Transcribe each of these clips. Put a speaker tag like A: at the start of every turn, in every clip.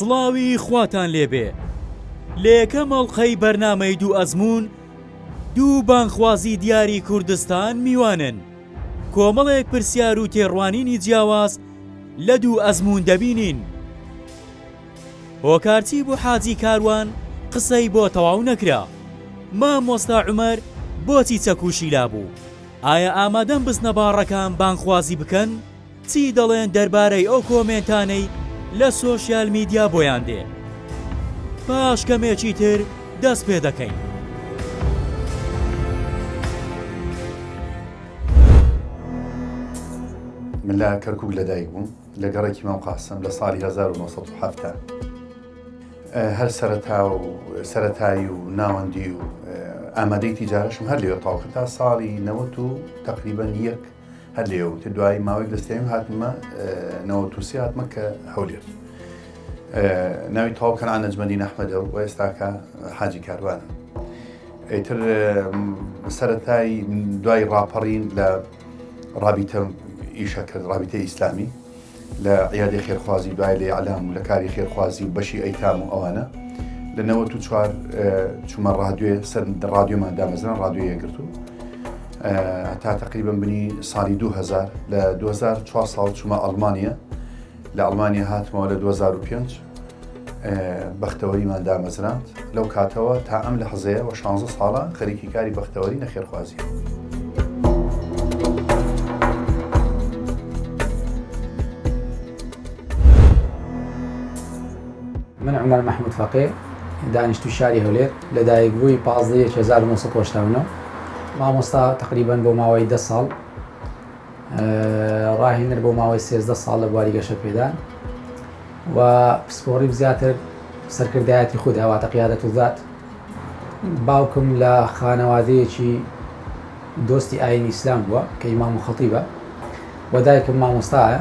A: سڵاوی خواتان لێبێ لە یەکەم هەڵقەی بەرنامەی دوو ئەزمون دوو بانخوازی دیاری کوردستان میوانن کۆمەڵێک پرسیار و تێڕوانینی جیاواز لە دوو ئەزمون دەبینین هۆکارچی بۆ حاجی کاروان قسەی بۆ تەواو نەکرا مامۆستا عومەر بۆچی چەکوشی لابوو ئایا ئامادەم بزنە باڕەکان بانخوازی بکەن چی دەڵێن دەربارەی ئەو کۆمێنتانەی لە سۆشیال میدیا بۆیان دێ پاش کەمێکی تر دەست پێ دەکەین
B: من لە کەرکووک لەدایک بووم لە گەڕێکی مام قاسم لە ساڵی 1970 هەر سەرەتایی و ناوەندی و ئامادەی تیجارەشم هەر لێوە تاوکە تا ساڵی 90 و تقریبا یەک هەر لێوە تر دوای ماوەیەک دەستێم هاتمە 93 هاتمە کە هەولێر ناوی تاوکەن ئانەجمەدین ئەحمەدە و ئێستاکە حاجی کاروانە ئەیتر سەرەتایی دوای ڕاپەڕین لە ڕابیتە ئیشە کرد ڕابیتە ئیسلامی لە عیادی خێرخوازی دوای لە ئەعلام و لە کاری خێرخوازی و بەشی ئەیتام و ئەوانە لە 94 چوومە ڕادیۆمان دامەزران ڕادیۆ یەگرت و تا تقریبا بنی ساڵی 2000 لە 2004 ساڵ چوومە ئەڵمانیا لە ئەڵمانیا هاتمەوە لە 2005 بەختەوەریمان دامەزراند لەو کاتەوە تا ئەم لە حەزەیە و 16 ساڵە خەریکی کاری بەختەوەری نەخێرخوازی
C: من عمر محمود فقيه دانیشتووی شاری هەولێر لە دایکبووی 1989 مامۆستا تقریبا بۆ ماوەی 10 ساڵ ڕاهێنەر بۆ ماوەی 13 ساڵ لە بواری گەشە پێدان و پسپۆڕی زیاتر سەرکردایەتی خود هەواتە قیادەت و ذات باوکم لە خانەوادەیەکی دۆستی ئاینی ئیسلام بووە کە ئیمام و خەتیبە و دایکم مامۆستایە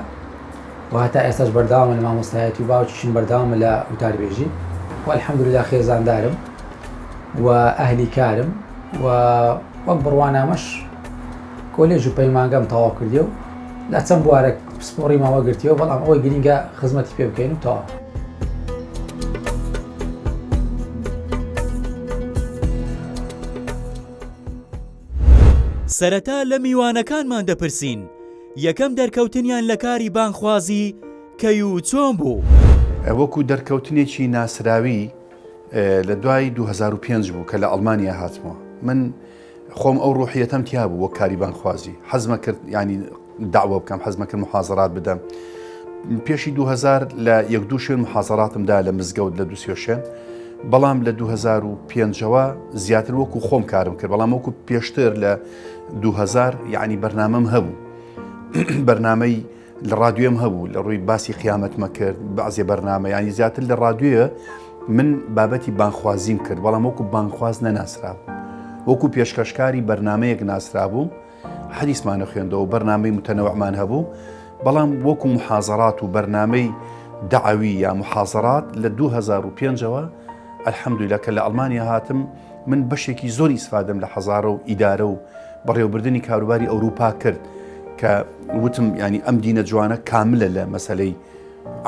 C: و هەتا ئێستاش بەردەوامە لە مامۆستایەتی و باوکیشم بەردەوامە لە وتاربێژی و الحەمدولillah خێزاندارم و ئەهلی کارم و وەک بڕوانامەش کۆلێژ و پەیمانگەم تەواو کردی و لە چەند بوارێک پسپۆڕی ماوە گرتیەوە بەڵام ئەوەی گرینگە خزمەتی پێ بکەین و تەواو
A: سەرەتا لە میوانەکانمان دەپرسین یەکەم دەرکەوتنیان لە کاری بانخوازی کەی و چۆن بوو
B: وەکو دەرکەوتنێکی ناسراوی لە دوای 2005 بوو کە لە ئەڵمانیا هاتمەوە من خۆم ئەو ڕوحیەتەم تیا بوو وەک کاری بانخوازی حەزمە کرد ینی داوا بکەم حەزمە کرد محازەرات بدەم پێشی 2000 لە یەک دوو شوێن محازەراتمدا لە مزگەوت لە دووسێ شوێن بەڵام لە 2005ەوە زیاتر وەکو خۆم کارم کرد بەڵام وەکو پێشتر لە 2000 یعنی بەرنامەم هەبوو بەرنامەی لە ڕادیۆم هەبوو لە ڕووی باسی قیامەتمە کرد بەعزێ بەرنامە ینی زیاتر لە ڕادیۆیە من بابەتی بانخوازیم کرد بەڵام وەکو بانخواز نەناسرا وەکو پێشکەشکاری بەرنامەیەک ناسرا بوو حەدیثمانە خوێندەوە بەرنامەی متەنەوعمان هەبوو بەڵام وەکو محازەرات و بەرنامەی دەعەوی یا محازەرات لە 2005ەوە الحەمدولillah کە لە ئەڵمانیا هاتم من بەشێکی زۆری ئیسفادەم لە حەزارە و ئیدارە و بەڕێوەبردننی کاروباری ئەوروپا کرد کە وتم ینی ئەم دینە جوانە کاملە لە مەسەلەی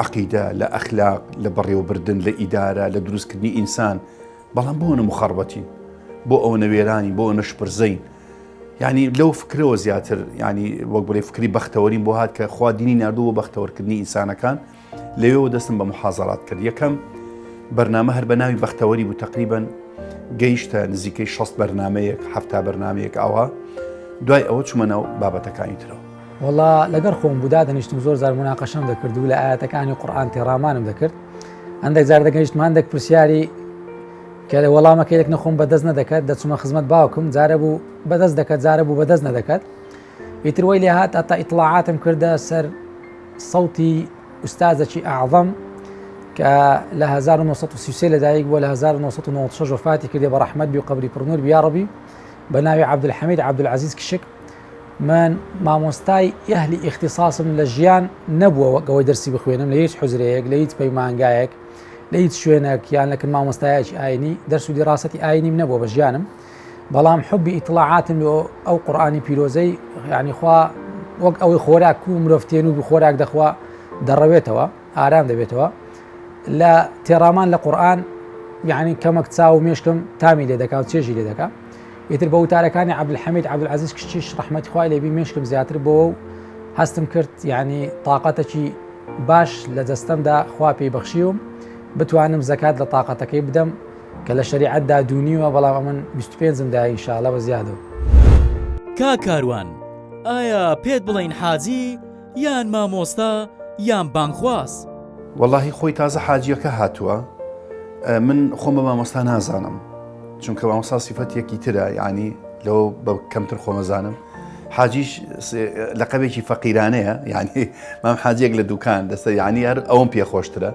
B: عەقیدە لە ئەخلاق لە بەڕێوەبردن لە ئیدارە لە دروستکردنی ئینسان بەڵام بۆ ئەوە مخەڕبەتین بۆ ئەوە نەوێرانی بۆ ئەوە نەشپرزەین ینی لەو فکرەوە زیاتر ینی وەک بڵێ فکری بەختەوەریم بۆ هات کە خوا دینی نردووە بەختەوەرکردنی ئینسانەکان لەوێەوە دەستم بە محازەرات کرد یەکەم بەرنامە هەر بە ناوی بەختەوەری بوو تقریبا گەیشتە نزیکەی 60 بەرنامەیەک 7 بەرنامەیەک ئاوا دوای ئەوە چوومە ناو بابەتەکانی ترەوە
C: وەڵا لەگەر خۆم بوودا دەنیشتم زۆر زار مناقەشەم دەکرد و لە ئاەتەکانی قورئان تێڕامانم دەکرد هەندێک زار دەگەیشتم هەندێک پرسیاری کە لە وەڵامەکەیەک نەخۆم بەدەست نەدەکات دەچوومە خزمەت باوکم جارە بوو بەدەست دەکات جارە بوو بەدەست نەدەکات ئیتر وەی لێ هات ئەتا ئیطلاعاتم کردە سەر سەوتی ئوستازێکی ئەعظەم کە لە 1933 لەدایک بووە لە 1996 وفاتی کردێ بە ڕەحمەت بی و قەبری پڕنور بی یا ڕەبی بە ناوی عەبدولحەمید عەبدولعەزیز کشک من مامۆستای ئەهلی ئیختیساسم لە ژیان نەبووە ئەوەی دەرسی بخوێنم لە هیچ حوزرەیەک لە هیچ پەیمانگایەک لە هیچ شوێنێک یان لەکن مامۆستایەکی ئاینی دەرس و دیڕاسەتی ئاینیم نەبووە بە ژیانم بەڵام حبی ئیطلاعاتم لە ئەو قورئانی پیرۆزەی یعنی خوا وەک ئەوەی خۆراک و مرۆڤ تێنوو خۆراک دەخوا دەڕەوێتەوە ئارام دەبێتەوە لە تێڕامان لە قورآن یعنی کەمەک چاو مێشکم تامی لێ دەکا و چێژی لێ دەکا ئیتر بە وتارەکانی عەبدولحەمید عەبدولعەزیز کچیش ڕەحمەتی خوای لێبی مێشکم زیاتر بۆ و هەستم کرد یعنی تااقەتێکی باش لە جەستەمدا خوا پێی بەخشیوم بتوانم زەکات لە تااقەتەکەی بدەم کە لە شەریعەتدا دوونیوە بەڵام من 25مدا ئینشاءڵڵا بە زیادەوە.
A: کاروان ئایا پێت بڵین حاجی یان مامۆستا یان بانخواز؟
B: واللهی خۆی تازە حاجیەکە هاتووە من خۆم بە مامۆستا نازانم چونکە مامۆستا سیفەتێکی ترە یعنی لەوە بە کەمتر خۆمەزانم حاجیش لەقەبێکی فەقیرانەیە یعنی مام حاجیەک لە دوکان دەستە یعنی هەر ئەوم پێخۆشترە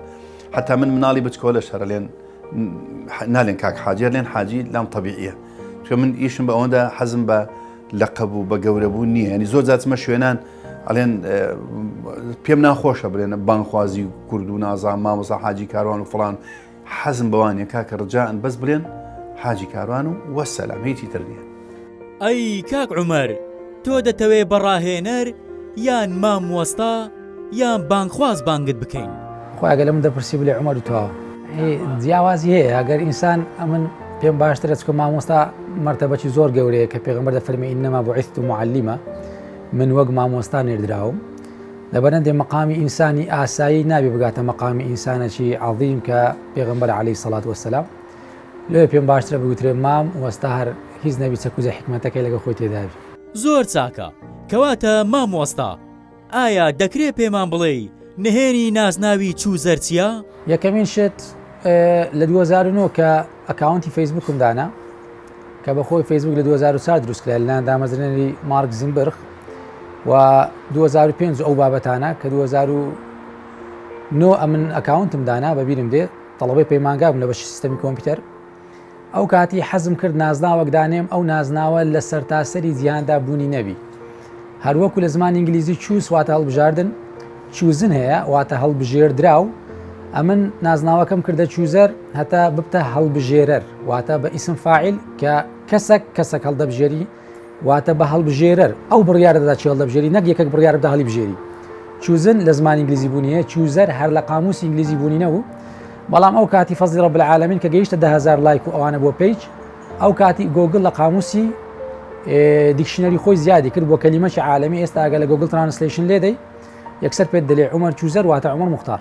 B: حتا من مناڵی بچکۆ لە شەرە لێن نالێن کاک حاجر لێن حاجی لام طبیعیە چکە من ئیشم بە ئەوەندا حەزم بە لەقەب و بە گەورەبوو نییە ینی زۆر جاتمە شوێنان ئەڵێن پێم ناخۆشە بڵێنە بانخوازی و کورد و نازان مامۆستا حاجی کاروان و فڵان حەزم بەوانێ کاکە ڕجاءن بەس بڵێن حاجی کاروان و وەسەلام هیچی تر نییە.
A: ئەی کاک عومەر تۆ دەتەوێ بەڕاهێنەر یان مامۆستا یان بانخواز بانگت بکەین؟
C: خۆی ئەگەر لەم دەپرسی بڵێ عومەر و تۆ جیاوازی هەیە ئەگەر ئینسان ئەمن پێم باشترە چکە مامۆستا مەرتەبەی زۆر گەورەیە کە پێغەمبەر دەفەرمێ ئینەما بوعیثت معلمە من وەک مامۆستا نێردراوم لەبەرەندێ مەقامی ئینسانی ئاسایی نابێ بگاتە مەقامی ئینسانێکی عەظیم کە پێغەمبەر عەلەیهی سەڵات وەسەلام لێ پێم باشترە بگوترێ مام وەستا هەر هیچ نەبی چەکوزە حکمەتەکەی لەگە خۆی تێدابی.
A: زۆر چاکە کەواتە مامۆستا ئایا دەکرێت پێمان بڵێ نهێنی نازناوی چووزەر چییە؟
C: یەکەمین شت لە 2009 کە ئەکاونتی فەیسبووکم دانا کە بەخۆی فەیسبووک لە 2004 دروستکرا لەلایەن دامەزرێنەری مارک زینبرغ و 2005 ئەو بابەتانە کە 2009 ئەمن ئەکاونتم دانا بەبیرم دێ تەڵەبەی پەیمانگا بووم لە بەشی سیستەمی کۆمپیوتەر ئەو کاتی حەزم کرد نازناوەک دانێم ئەو نازناوە لە سەرتاسەری جیهاندا بوونی نەبی هەروەکو لە زمانی ئینگلیزی چووس واتە هەڵبژاردن چوزن هەیە واتە هەڵبژێردراو ئەمن نازناوەکەم کردە چوزەر هەتا ببتە هەڵبژێرەر واتە بە ئیسم فاعیل کە کەسێک هەڵدەبژێری واتە بە هەڵبژێرەر ئەو بڕیارەدا چی هەڵدەبژێری نەک یەکێک بڕیار بدە هەڵیبژێری چوزن لە زمانی ئینگلیزی بوونیە چوزەر هەر لە قاموسی ئینگلیزی بوونی نەبوو بەڵام ئەو کاتی فەزلی ڕەب العالەمین کە گەیشتە 10,000 لایک و ئەوانە بۆ پیج ئەو کاتی گۆگل لە قاموسی دیکشنەری خۆی زیادی کرد بۆ کەلیمەی عالەمی ئێستا ئەگە لە گۆگل ترانسلیشن لێدەی یەکسەر پێت دەلێ عومەر چوزەر واتە عومەر موختار.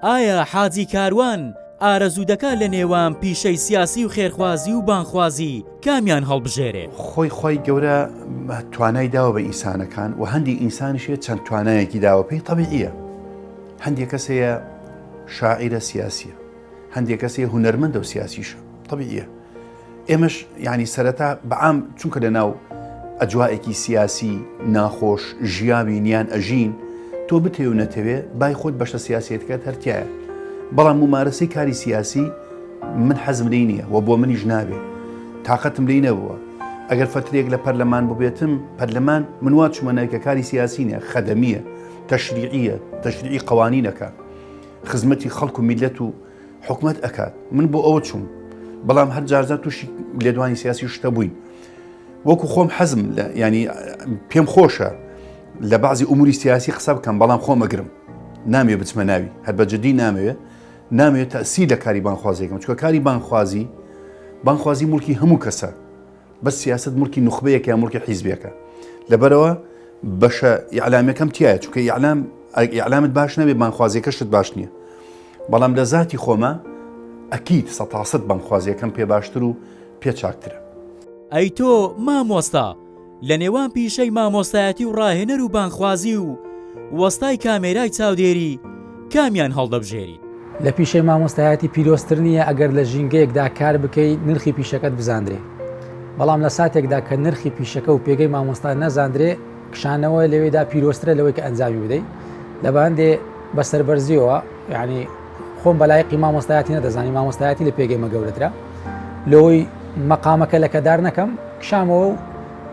A: ئایا حاجی کاروان ئارەزوو دەکات لە نێوان پیشەی سیاسی و خێرخوازی و بانخوازی کامیان هەڵبژێرێ؟
B: خۆی گەورە توانای داوە بە ئینسانەکان و هەندی ئینسانیشێت چەند توانایەکی داوە پێی طبیعیە هەندێک کەسەیە شاعیرە سیاسیە هەندێک کەسەیە هونەرمەندە و سیاسیشە طبیعیە ئێمەش یعنی سەرەتا بەعام چونکە لە ناو ئەجواائێکی سیاسی ناخۆش ژیاوی نیان ئەژین تۆ بتێ و نەتەوێ بای خۆت بەشە سیاسەتەکەت هەرتیایە بەڵام ممارەسەی کاری سیاسی من حەزم لێی نییە و بۆ منیش نابێ تااقەتم لێی نەبووە ئەگەر فترێک لە پەرلەمان ببێتم پەرلەمان من وا چوومەنەوەی کە کاری سیاسی نیە خەدەمیە تەشریعیە تەشریعی قوانینەکە خزمەتی خەڵک و میلەت و حکومەت ئەکات من بۆ ئەوە چوم بەڵام هەر جارجار تووشی لێدوانی سیاسی شتە بووین وەکو خۆم حەزم ینی پێم خۆشە لە بەعزی ئوموری سیاسی قسە بکەم بەڵام خۆم ئەگرم نامێ بچمە ناوی هەر بەجددی نامەوێت تەسی لە کاری بانخوازیەکەم چکە کاری بانخوازی مولکی هەموو کەسە بەس سیاست مولکی نوخبەیەک یا مولکی حیزبێکە لەبەرەوە بەشە ئیعلامەکەم تایە چونکە ئیعلامت باش نەبێ بانخوازیەکەشت باش نییە بەڵام لە ذاتی خۆمە ئەکید 100% بانخوازیەکەم پێ باشتر و پێ چاکترە.
A: ئەی تۆ مامۆستا لە نێوان پیشەی مامۆستایەتی و ڕاهێنەر و بانخوازی و وەستای کامێرای چاودێری کامیان هەڵدەبژێریت؟
C: لە پیشەی مامۆستایەتی پیرۆستر نییە ئەگەر لە ژینگەیەکدا کار بکەیت نرخی پیشەکەت بزاندرێ بەڵام لە ساتێکدا کە نرخی پیشەکە و پێگەی مامۆستا نەزاندرێ کشانەوە لەوێدا پیرۆسترە لەوەی کە ئەنجامی بدەیت لە بەندێ بەسەربەرزیەوە یعنی خۆم بەلایقی مامۆستایەتی نەدەزانی مامۆستایەتی لە پێگەی مەگەورەترە لەوەی مەقامەکە لە کەدار نەکەم کشامەوە و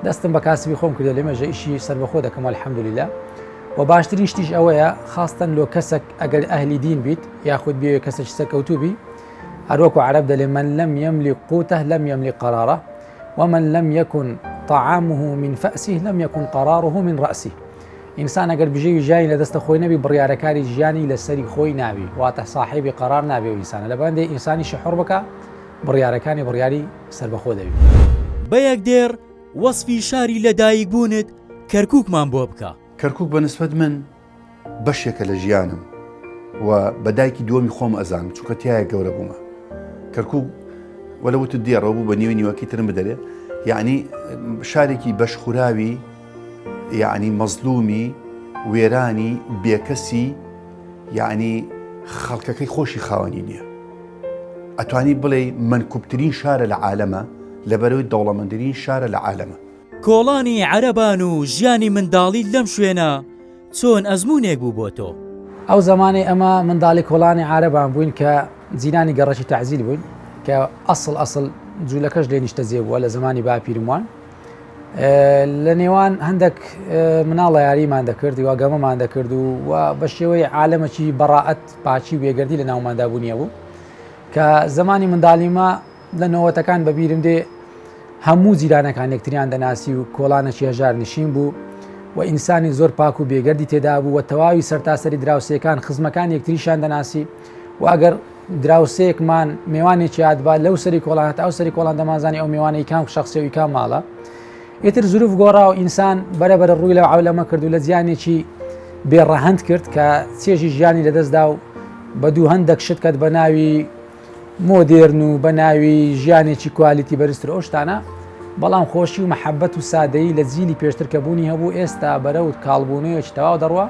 C: دەستم بە کاسبی خۆم کردە لێ مەژە ئیشی سەربەخۆ دەکەم الحەمدولیلا و باشترین شتیش ئەوەیە خاستن لۆ کەسێک ئەگەر ئەهلی دین بیت یاخود بێ کەسێکی سەرکەوتوبی هەروەکو عەرەب دەڵێ من لم يملك قوته لم يملك قراره ومن لم يكن طعامه من فأسه لم يكن قراره من رأسه ئینسان ئەگەر بژێوی ژیانی لە دەستە خۆی نەبی بڕیارەکاری ژیانی لە سەری خۆی ناوی واتە ساحیبی قەرار نابێ و ئینسانە لە بەندێ ئینسانی شەحور بکە بڕیارەکانی بڕیاری سەربەخۆ دەوی
A: بە یەک دێر وەسفی شاری لەدایک بوونت کەرکووکمان بۆ بکە.
B: کەرکووک بەنسبەت من بەشێکە لە ژیانم و بەدایکی دووەمی خۆم ئەزانم چونکە تایە گەورە بوومە. کەرکووک وەلەوت دێڕەوە بوو بە نیوەی نیوەکی ترم بدەرێ، یعنی شارێکی بەشخوراوی، یعنی مەزلومی، وێرانی، بێکەسی، یعنی خەڵکەکەی خۆشی خاوەنی نییە. ئەتوانی بڵێ منکوبترین شارە لە عالەمە لەبەرەوەی دەوڵەمەندترین شارە لە عالەمە.
A: کۆڵانی عەرەبان و ژیانی منداڵی لەم شوێنە چۆن ئەزمونێک بوو بۆ تۆ؟
C: ئەو زمانی ئەمە منداڵی کۆڵانی عارەبان بووین کە جینانی گەڕەکی تەعزیل بووین کە ئەسڵ جوولەکەش لێ نیشتە جێ بووە لە زمانی باپیرموان. لە نێوان هەندێک مناڵە یاریمان دەکرد واگەمەمان دەکرد و بە شێوەی عالەمەکی بەڕائەت پاچی و بێگەردی لە ناوماندابوونیە بوو کە زمانی منداڵیمە لە نەوەتەکان بەبیرم دێ هەموو جیرانەکان یەکتریان دەناسی و کۆڵانەکی هەژار نشین بوو و ئینسانی زۆر پاک و بێگەردی تێدا بوو و تەواوی سەرتاسەری دراوسەکان خزمەکان یەکتریشان دەناسی و ئەگەر دراوسەیەکمان میوانێکی ئادبا لەو سەری کۆڵانات ئەو سەری کۆڵان دەمازانی ئەو میوانەی کام شخصێوی کام ماڵە ئیتر زروف گۆڕا و ئینسان بەرەبەر ڕووی لەو عەولەمە کرد و لە جیانێکی بێڕەهەند کرد کە چێژی ژیانی لەدەستدا و بە دوو هەندێک شت کەت بە ناوی مۆدێرن و بە ناوی ژیانێکی کوالیتی بەرزتر ئەو شتانە، بەڵام خۆشی و مەحەبەت و سادەیی لە جیلی پێشترکەبوونی هەبوو ئێستا بەرەوت کاڵبوونەوەیەکی تەواو دەڕوە.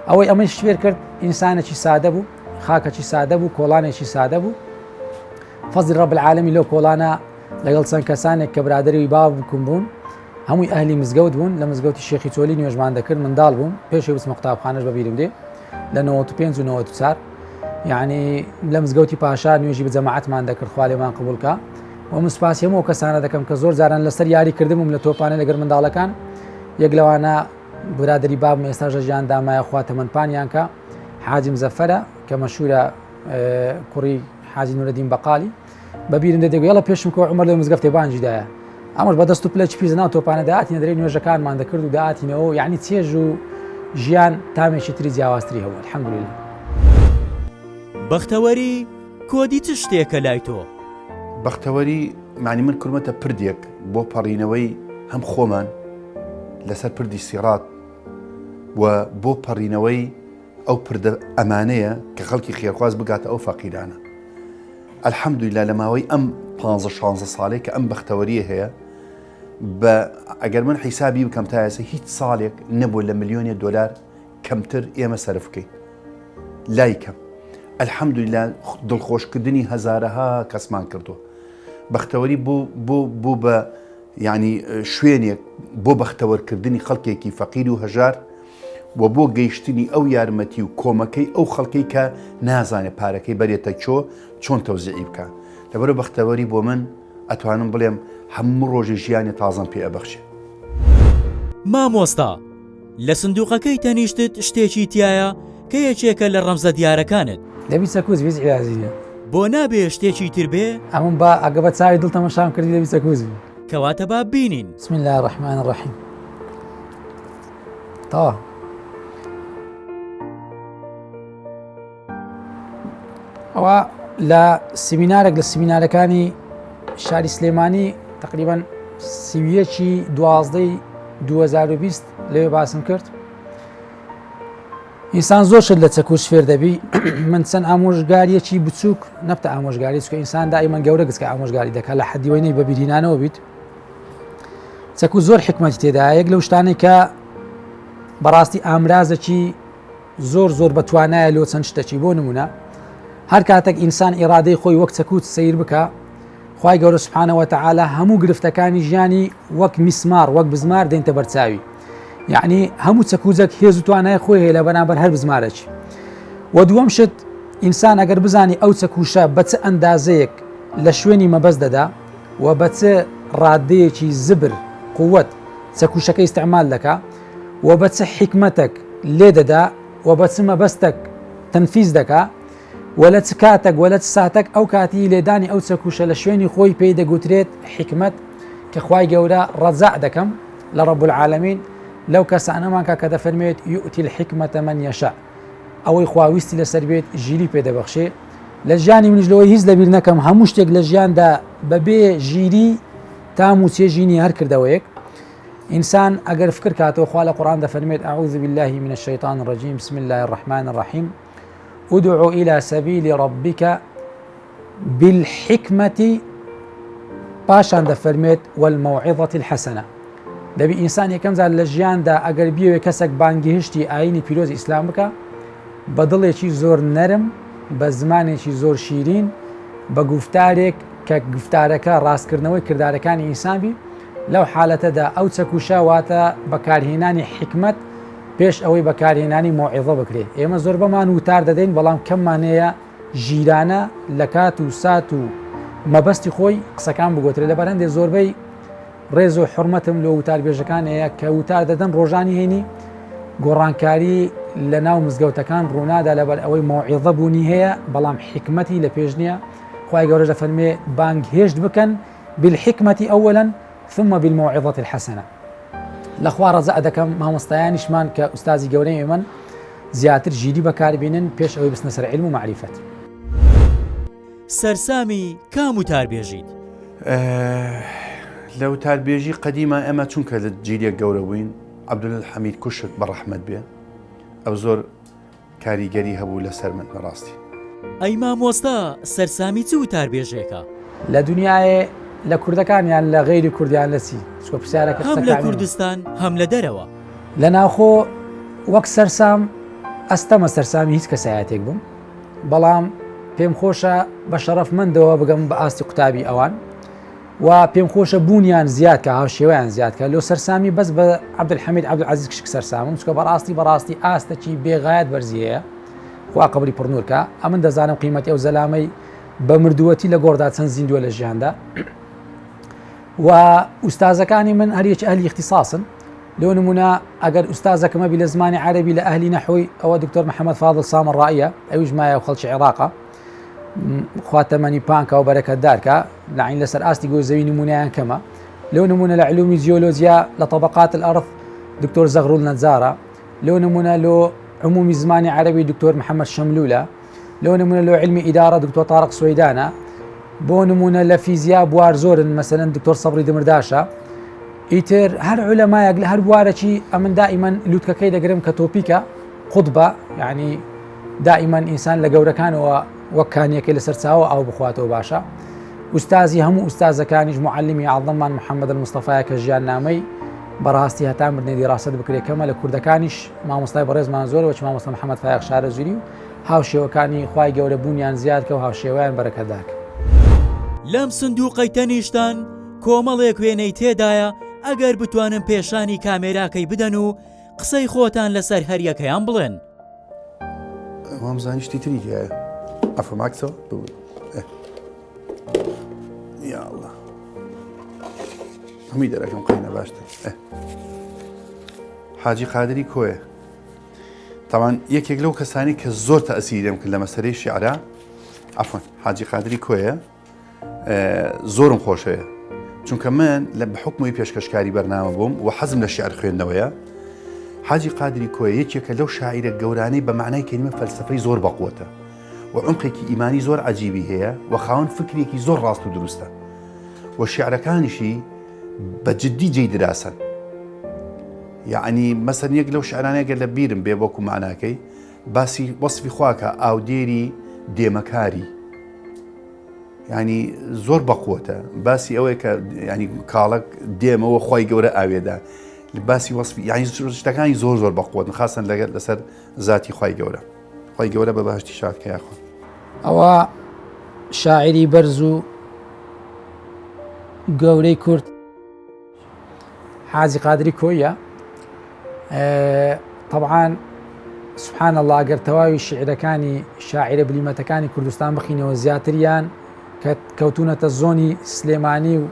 C: ئەوەی ئەمەی شوێر کرد ئینسانێکی سادە بوو، خاکەکی سادە بوو، کۆڵانێکی سادە بوو. فەزلی ڕەب العالەمی لەو کۆڵانە لەگەڵ چەند کەسانێک کە برادەری باو بکوم بوون هەمووی ئەهلی مزگەوت بوون لە مزگەوتی شێخی چۆلی نوێژمان دەکرد منداڵ بووم پێشەوەی بچمە قوتابخانەش بەبیرم دێ لە 95 و 94 یعنی لە مزگەوتی پاشا نوێژی بجەماعەتمان دەکرد خوا لێمان قبولکە و من سوپاسی هەموو کەسانە دەکەم کە زۆر جاران لەسەر یاری کردمم لە تۆپانە لەگەر منداڵەکان. یەک لەوانە برادری بابم ئێستاژە ژیان دامایە خوا تەمەنپانیان کە حاجی مزەفەرە کە مەشهورە کوڕی حاجی نورەدین بەقالی بەبیرم دێ دەگوێڵە پێشم کۆ عومەر لە مزگەفتێ بانجیدایە ئەمەش بەدەست و پلەی پیزنا تۆپانە داهاتینە دەرەی نوێژەکانمان دەکرد و داهاتینەوە یعنی چێژ و ژیان تامێکی تری جیاوازتری هەبوو الحەمدولیلا.
A: بەختەوەری کۆدی چ شتێکە لای تۆ؟
B: بەختەوەری معنی من کورمەتە پردێک بۆ پەڕینەوەی هەم خۆمان لەسەر پردی سیرات و بۆ پەڕینەوەی ئەو پردە ئەمانەیە کە خەڵکی خێرخواز بگاتە ئەو فەقیرانە. الحەمدولیلا لە ماوەی ئەم 15-16 ساڵێک کە ئەم بەختەوەریە هەیە بە ئەگەر من حیسابی بکەم تا ئێستا هیچ ساڵێک نەبوو لە ملیۆنی دۆلار کەمتر ئێمە سەرف بکەین لای کەم. الحەمدولیلا دڵخۆشکردنی هەزارەها کەسمان کردووە. بەختەوەری بوو بە یعنی شوێنێک بۆ بەختەوەرکردنی خەڵکێکی فەقیر و هەژار و بۆ گەیشتنی ئەو یارمەتی و کۆمەکەی ئەو خەڵکەی کە نازانێت پارەکەی بەرێتە چۆن تەوزیعی بکە. لەبەرەوە بەختەوەری بۆ من ئەتوانم بڵێم هەموو ڕۆژی ژیانی تازەم پێ ئەبەخشێ.
A: مامۆستا لە سندوقەکەی تەنیشتت شتێکی تایە کە یەکێکە لە ڕەمزە دیارەکانت
C: دەبی سەکوز ویز عیازیە
A: بۆ نابێ شتێکی تر بێ
C: ئەمن بە ئەگە بە چاوی دڵتەمەشام کردی دەبی سەکوزی
A: کەواتە با بینین.
C: بسم الله الرحمن الرحیم. تا ئەوە لە سیمینارێک لە سیمینارەکانی شاری سلێمانی تقریبا سیویەکی 12/2020 لێوێ باسم کرد. ئینسان زۆر شت لە چەکوش فێر دەبی. من چەند ئامۆژگاریەکی بچووک نەبتە ئامۆژگاری چکە ئینسان دائیمەن گەورە گچکە ئامۆژگاری دەکات لە حەدی وەینەی بەبیرهێنانەوە بیت. چەکو زۆر حکمەتی تێدا یەک لەو شتانەی کە بەڕاستی ئامرازێکی زۆر بەتوانایە لۆ چەند شتێکی بۆ نمونە هەر کاتێک ئینسان ئیرادەی خۆی وەک چەکوت سیر بکە خوای گەورە سوبحانەهو وتەعالا هەموو گرفتەکانی ژیانی وەک میسمار وەک بزمار دێنتە بەرچاوی. یعنی هەموو چەکوجێک هێز و توانای خۆی هەیە لە بەرامبەر هەر بزمارێکی. و دووەم شت ئینسان ئەگەر بزانی ئەو چەکوشە بە چ ئەندازەیەک لە شوێنی مەبەست دەدا و بە چ ڕادەیەکی زبر قووەت چەکوشەکە ئیستعمال دەکا و بە چ حکمەتێک لێ دەدا و بە چ مەبەستێک تەنفیز دەکا و لە چ کاتێک و لە چ ساتێک ئەو کاتی لێدانی ئەو چەکوشە لە شوێنی خۆی پێی دەگوترێت حکمەت کە خوای گەورە ڕەجاع دەکەم لە ڕەب العالەمین لەو کەسانەمانکە کە دەفەرمێت یؤتی الحکمەتە من یەشاء ئەوەی خواویستی لەسەر بێت ژیری پێدەبەخشێ. لە ژیانی منیش لەوەی هیچ لەبیر نەکەم هەموو شتێک لە ژیاندا بەبێ ژیری تام و چێژینی هەر کردەوەیەک. ئینسان ئەگەر فکر کاتەوە خوا لە قورئان دەفەرمێت ئەعوذ بالله من الشیطان الرجیم بسم الله الرحمن الرحیم ادع إلى سبيل ربك بالحكمة پاشان دەفەرمێت والموعظة الحسنة. دەبی ئینسان یەکەم جار لە ژیاندا ئەگەر بیەوێ کەسێک بانگهشتی ئاینی پیرۆزی ئیسلام بکە بە دڵێکی زۆر نەرم، بە زمانێکی زۆر شیرین، بە گفتارێک کە گفتارەکە ڕاستکردنەوەی کردارەکانی ئینسانبی، لەو حالەتەدا ئەو چەکوشە واتە بەکارهێنانی حکمت پێش ئەوەی بەکارهێنانی موعظە بکرێت. ئێمە زۆر بەمان وتار دەدەین بەڵام کەممانەیە ژیرانە لە کات و سات و مەبەستی خۆی قسەکان بگۆترێت. لە بەرهەندێک زۆربەی ڕێز و حرمەتم لە وتار بێژەکان هەیە کە وتار دەدەن ڕۆژانی هێنی گۆڕانکاری لە ناو مزگەوتەکان ڕوونادا لەبەر ئەوەی موعظە بوونی هەیە بەڵام حکمەتی لە پێش نییە. خوای گەورە دەفەرمێ بانگ هێشت بکەن بالحکمة أولا ثم بالموعظة الحسنة. لەخوا ڕەزا دەکەم مامۆستایانیشمان کە ئوستازی گەورەی من زیاتر ژیری بەکاربێنن پێش ئەوەی بستنە سەر عیلم و معریفەت.
A: سەرسامی کام وتاربێژیت؟
B: لە وتاربێژی قەدیمە ئەمە چونکە لە جیلێک گەورە بووین عەبدولحەمید کوشک بەڕەحمەت بێ ئەو زۆر کاریگەری هەبوو لەسەر من بەڕاستی.
A: ئەی مامۆستا سەرسامی چ وتاربێژێکە؟
C: لە دنیاە لە کوردەکانیان لە غەیری کوردیان لەچی چکە پرسیارەکە
A: هەم لە کوردستان هەم لە دەرەوە.
C: لە ناوخۆ وەک سەرسام ئەستەمە سەرسامی هیچ کەسایەتێک بووم، بەڵام پێم خۆشە بە شەرەفمەندەوە بگەم بە ئاستی قوتابی ئەوان و پێم خۆشە بوونیان زیاد کە هاوشێوەیان زیادکە لەو سەرسامی بەس بە عەبدولحەمید عەبدولعەزیز کشک سەرسامم چکە بەڕاستی ئاستەکی بێغایەت بەرزیەیە خوا قەبری پڕنوورکە. ئەمن دەزانم قیمەتی ئەو زەلامەی بە مردووەتی لە گۆڕدا چەند زیندووە لە ژیاندا و ئوستازەکانی من هەریەکی ئەهلی اختصاصن. لەو نمونە ئەگەر ئوستازەکەمە بی لە زمانی عەرەبی لە ئەهلی نەحوی ئەوە دکتۆر محەممەد فاضل سامڕائیە، ئەویش مایە و خەڵکی عێراقە خوا تەمەنی پانکە و بەرەکەتدارکە لەعین لەسەر ئاستی گۆزەوی نمونەیان کەمە. لەو نمونە لە علومی جیۆلۆجیا لە طبقات الأرض دکتۆر زەغڕول نەجارە، لەو نمونە لۆ عمومی زمانی عەرەبی دکتۆر محەممەد شەملولە، لەو نمونە لۆ علمی ئیدارە دکتۆر تارق سوەیدانە، بۆ نمونە لە فیزیا بوار زۆرن مەسەلەن دکتۆر سەبری دمرداشە. ئیتر هەر عولەمایەک لە هەر بوارەکی ئەمن دائیمەن لوتکەکەی دەگرم کە تۆپیکە قوتبە، یعنی دائیمەن ئینسان لە گەورەکانەوە وەک کانیەکەی لەسەر چاوە ئەو بخواتەوە باشە. ئوستازی هەموو ئوستازەکانیش معلمی عەڵەممان محەممەد المستەفایە کە ژیان نامەی بەڕاستی هەتا مردنی دیڕاست بکرێکەمە لە کوردەکانیش مامۆستای بەڕێزمان زۆر وەچ مامۆستا محەممەد فایق شارەزووری و هاوشێوەکانی خوای گەورە بوونیان زیادکە و هاوشێوەیان بەرەکەتدارکە.
A: لەم سندوقەی تەنیشتان کۆمەڵێک وێنەی تێدایە ئەگەر بتوانن پێشانی کامێراکەی بدەن و قسەی خۆتان لەسەر هەریەکەیان بڵێن.
B: وامزانی شتی تری هەیە ئەفرماکسەوە یا الله هەمی دەرەکەم قەینە باشتر. حاجی قادری کۆیە تاوان یەکێک لەو کەسانی کە زۆر تەئسیرم کرد لە مەسەرەی شیعرا عەفوەن حاجی قادری کۆیە زۆرم خۆشەیە چونکە من لە بحکمی پێشکەشکاری بەرنامە بووم و حەزم لە شیعر خوێندنەوەیە. حاجی قادری کۆیە یەکێکە لەو شاعیرە گەورانەی بە معنای کەلیمە فەلسەفەی زۆر بەقووەتە و عمقێکی ئیمانی زۆر عەجیبی هەیە و خاوەن فکرێکی زۆر ڕاست و دروستە و شیعرەکانیشی بە جددی جێی دراسن. یعنی مەسەن یەک لەو شعرانەیەگە لە بیرم بێ وەکو معناکەی باسی وەسفی خواکە ئاودێری دێمەکاری، ینی زۆر بەقووەتە باسی ئەوەیە کە ینی کاڵک دێمەوە خۆی گەورە ئاوێدا باسی وەسفی یعنی شتەکانی زۆر زۆر بەقووەت خاصن لەسەر ذاتی خۆی گەورە. خۆی گەورە بە باشتی شادکە یاخۆ.
C: ئەوە شاعری بەرز و گەورەی کورد حاجی قادری کۆیە. طبعاً سبحان الله ئەگەر تەواوی شعرەکانی شاعرە بلیمەتەکانی کوردستان بخینەوە زیاتریان کەوتونەتە زۆنی سلێمانی و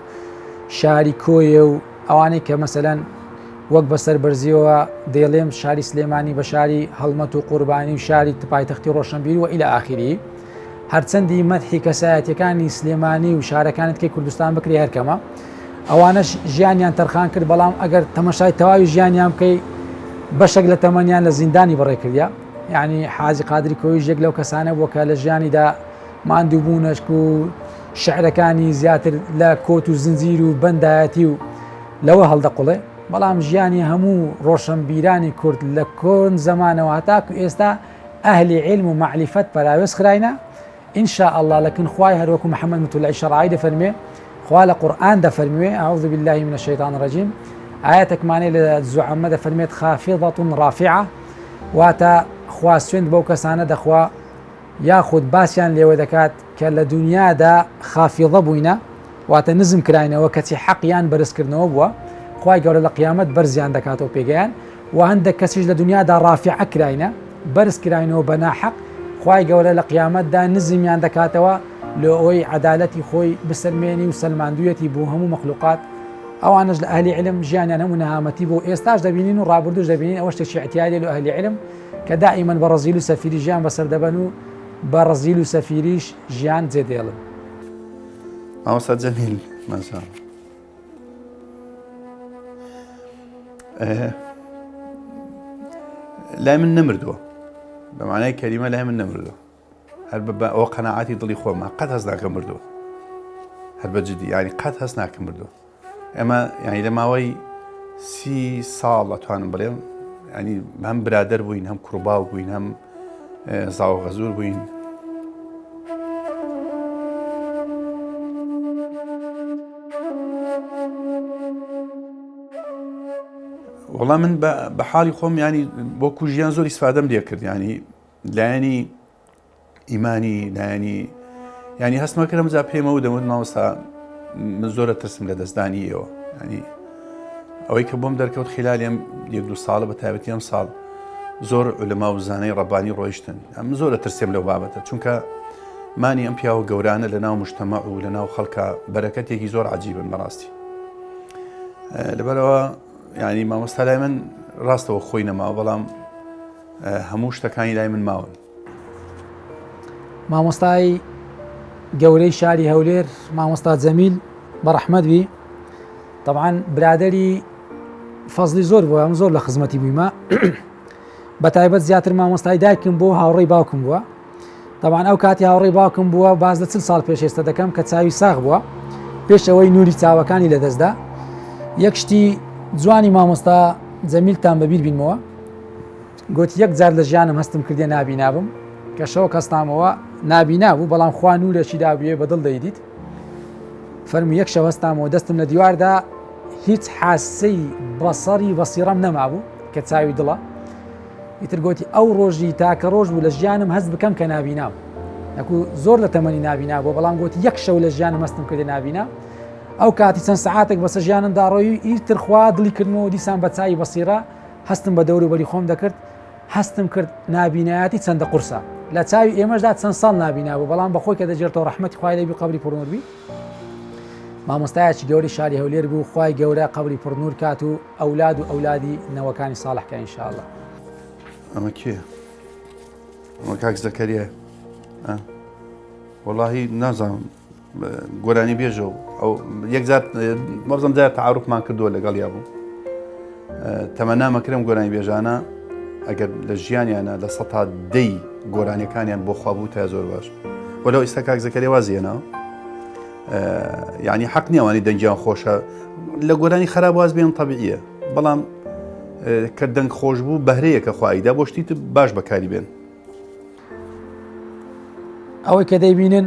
C: شاری کۆیە و ئەوانەی کە مەسەلەن وەک بەسەر بەرزیەوە دەیڵێم شاری سلێمانی بە شاری هەڵمەت و قوربانی و شاری پایتەختی ڕۆشنبیری و ئیلە ئاخری هەرچەندی مەدحی کەسایەتیەکانی سلێمانی و شارەکانت کەی کوردستان بکری هەرکەمە ئەوانش ژیانیان تەرخان کرد بەڵام ئەگەر تەمەشای تەواوی ژیانیان بکەی بەشێک لە تەمەنیان لە زیندانی بەڕێکردیا یعنی حاجی قادری کۆی یەک لەو کەسانە بووە کە لە ژیانیدا ماندوو بوونەشک و شعرەکانی زیاتر لە کۆت و زنجیر و بەندایەتی و لەوە هەڵدەقڵێ بەڵام ژیانی هەموو ڕۆشنبیرانی کورد لە کۆن زەمانەوە هەتاکو ئێستا ئەهلی عیلم و معریفەت پەراوێز خراینە ئینشاء الله لەکن خوای هەروەکو محەممەد متولای شەرعی دەفەرمێ خوا لە قورئان دەفەرموێ أعوذ بالله من الشيطان الرجيم ئاەتێکمانەی لە زوعەمە دەفەرمێت خافضة رافعة واتە خوا سوێند بەو کەسانە دەخوا یاخود باسییان لێوە دەکات کە لە دنیادا خافیضە بووینە واتە نزم کراینەوە کەچی حەقیان بەرزکردنەوە بووە خوای گەورە لە قیامەت بەرزیان دەکاتەوە پێگەیان و هەندێک کەسیش لە دنیادا ڕافعە کراینە بەرز کراینەوە بە ناحەق خوای گەورە لە قیامەتدا نزمیان دەکاتەوە لە ئەوەی عەدالەتی خۆی بسلمێنی و سەلماندوویەتی بوو هەموو مەخلوقات ئەوانش لە ئەهلی عیلم ژیانیان هەموو نەهامەتی بۆ ئێستاش دەبینین و ڕابردوش دەبینین ئەوە شتێکی اعتیادی لە ئەهلی عیلم کە دائیمەن بە ڕەزیل و سەفیری ژیان بەسەر دەبەن و بە ڕەزیل و سەفیریش ژیان جێدێڵن.
B: مامۆستا جەمیل ماشا لای من نمردووە بە معنای کەریمە لای من نمردووە هەر بە ئەوە قەناعەتی دڵی خۆمە قەت هەست ناکەم مردووە هەر بەجددی ینی قەت هەست ناکەم مردووە ئێمە ینی لە ماوەی 30 ساڵ ئەتوانم بڵێم ینی هەم برادەر بووین هەم کوڕباو بووین هەم زاو غەزور بووین وەڵام من بە حاڵی خۆم ینی بۆ کوژیان زۆر ئیسفادەم لێ کرد ینی لایەنی ئیمانی لایەنی ینی هەستمە کردم جا پێمەوە دەموت مامۆستا من زۆرە ترسم لە دەستدانی ئێوە ینی ئەوەی کە بۆم دەرکەوت خلالیم 1-2 ساڵە بە تایبەتی ئەم ساڵ زۆر علەما و زانەی ڕەبانی ڕۆیشتن ئەم زۆرە ترسێم لەو بابەتە چونکە مانی ئەم پیاوە گەورانە لە ناو مجتەمەع و لە ناو خەڵکە بەرەکەتێکی زۆر عەجیبن بەڕاستی لەبەرەوە ینی مامۆستا لای من ڕاستەوە خۆی نەماوە بەڵام هەموو شتەکانی لای من ماون.
C: مامۆستای گەورەی شاری هەولێر مامۆستا جەمیل بەڕەحمەت بی طبعاً برادری فەزلی زۆر بووە ئەم زۆر لە خزمەتی بوویمە بە تایبەت زیاتر مامۆستای دایکم بۆ هاوڕێی باوکم بووە طبعاً ئەو کاتی هاوڕێی باوکم بووە باز لە 40 ساڵ پێش ئێستا دەکەم کە چاوی ساغ بووە پێش ئەوەی نوری چاوەکانی لەدەستدا یەک شتی جوانی مامۆستا جەمیلتان بەبیر بینمەوە گوتی یەک جار لە ژیانم هەستم کردێ نابینابم کە شەوە کەستامەوە نابینا بوو بەڵام خوا نورێکی دابووێ بەدڵ دەیدیت فەرمووی یەک شەو هەستامەوە دەستم لە دیواردا هیچ حاسەی بەسەری بەسیرەم نەمابوو کە چاوی دڵە ئیتر گوتی ئەو ڕۆژی تاکە ڕۆژ بوو لە ژیانم هەست بکەم کە نابینام نەکو زۆر لە تەمەنی نابینا بوو بەڵام گوتی یەک شەو لە ژیانم هەستم کردێ نابینا ئەو کاتی چەند سەعاتێک بەسە ژیانم داڕۆی ئیتر خوا دڵی کردمەوە دیسان بە چای بەسیرە هەستم بە دەوروبەری خۆم دەکرد هەستم کرد نابینایەتی چەندە قورسە لە چاوی ئێمەشدا چەند ساڵ نابینا بوو بەڵام بەخۆی کە دەجێتەوە ڕەحمەتی خوای لێبی قەبری پڕنور بی مامۆستایەکی گەوری شاری هەولێر بوو خوای گەورە قەبری پڕنور کات و ئەولاد و ئەولادی نەوەکانی ساڵحکە ئینشاءالله.
B: ئەمە کێ؟ ئەمە کاک زەکەریە وەڵاهی نازانم گۆرانی بێژە و ئەو یەک جار مەبزەم جار تەعاروفمان کردووە لەگەڵ یا بوو تەمەنامەکرم گۆرانی بێژانە ئەگەر لە ژیانیانە لە سەتا دەی گۆرانیەکانیان بۆ خوا تا زۆر باش وەلەو ئێستا کاک زەکەریا وازیێنەوە یعنی حەق نییەوانی دەنگیان خۆشە لە گۆرانی خراپ واز بێن تەبیعیە بەڵام کە دەنگ خۆش بوو بەهرەیە کە خوایدا بۆ شتی باش بەکاری بێن.
C: ئەوەی کە دەیبینن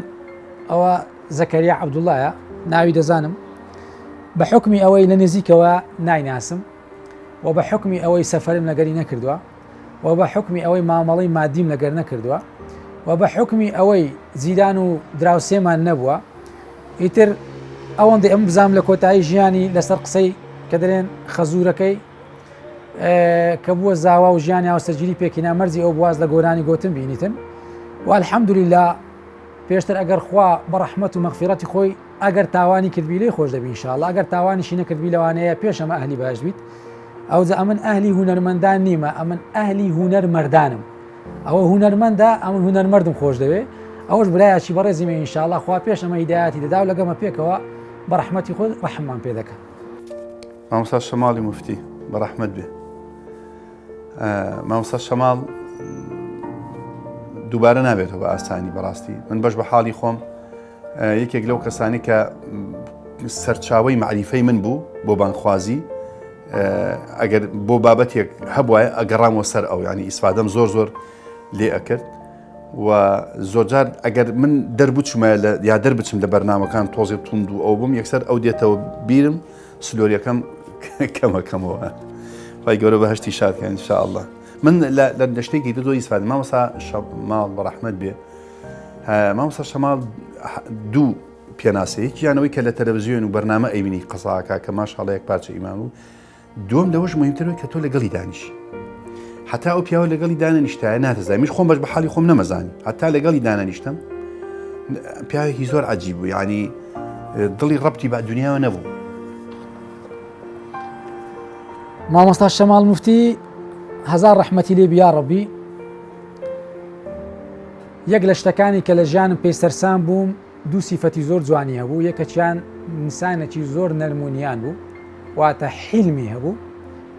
C: ئەوە زەکەریا عەبدوڵڵایە ناوی دەزانم بە حکمی ئەوەی لە نزیکەوە نایناسم و بە حکمی ئەوەی سەفەرم لەگەری نەکردووە و بە حکمی ئەوەی مامەڵەی مادیم لەگەر نەکردووە و بە حکمی ئەوەی زیدان و دراوسێمان نەبووە ئیتر ئەوەندە ئەم بزام لە کۆتایی ژیانی لەسەر قسەی کە دەرێن خەزوورەکەی کە بووە زاوا و ژیانی هاوسەرگیری پێکینا مەرجی ئەو بواز لە گۆرانی گۆتن بینیتن و الحەمدولیلا پێشتر ئەگەر خوا بە ڕەحمەت و مەغفیرەتی خۆی ئەگەر تاوانی کردبی لێی خۆش دەبی ئینشاءالله ئەگەر تاوانیشی نەکردبی لەوانەیە پێش ئەمە ئەهلی باش بیت ئەوجا ئەمن ئەهلی هونەرمەندان نیمە ئەمن ئەهلی هونەرمەردانم ئەوە هونەرمەندە ئەمن هونەرمەردم خۆش دەوێ ئەوەش برایەکی بەڕێزیمە ئینشاءالله خوا پێش ئەمە هیدایەتی دەدا و لەگەمە پێکەوە بە ڕەحمەتی خۆ ڕەحممان پێ دەکات.
B: مامۆستا شەماڵی موفتی بە ڕەحمەت بێ. مامۆستا شەماڵ دووبارە نابێتەوە بە ئاسانی بەڕاستی. من بەش بە حاڵی خۆم یەکێک لەو کەسانی کە سەرچاوەی معریفەی من بوو بۆ بانخوازی، ئەگەر بۆ بابەتێک هەبوایە ئەگەڕامەوە سەر ئەو، ینی ئیسفادەم زۆر لێ ئەکرد و زۆرجار ئەگەر من دەربچمە یا دەربچم لە بەرنامەکان تۆزێ توند و ئەو بووم یەکسەر ئەو دێتەوە بیرم سلۆریەکەم کەمەکەمەوە. خی گەورە بەهشتی شادکە ئینشاءالله. من لە شتێکی دۆ ئیسفاد مامۆستا شەماڵ بە ڕەحمەت بێ. مامۆستا شەماڵ دوو پێناسەیەکی یانەوەی کە لە تەلەڤیزیۆن و بەرنامە ئەیبینی قساکە کە ماشاڵڵا یەک پارچە ئیمان و دووەم لەوەش مهمترەوەی کە تۆ لەگەڵی دانیشی. حتا ئەو پیاوە لەگەڵی دانەنیشتایە ناتەزای، میش خۆم بەش بە حاڵی خۆم نەمەزانی، حتا لەگەڵی دانەنیشتم پیاوێکی زۆر عەجیب بوو، یعنی دڵی ڕەبتی بە دنیاوە نەبوو.
C: مامۆستا شەماڵ موفتی هەزار ڕەحمەتی لێ بیا ڕەبی. یەک لە شتەکانی کە لە ژیانم پێی سەرسام بووم دوو سیفەتی زۆر جوانی هەبوو. یەکەچیان ئینسانێکی زۆر نەرمونیان بوو، واتە حیلمی هەبوو،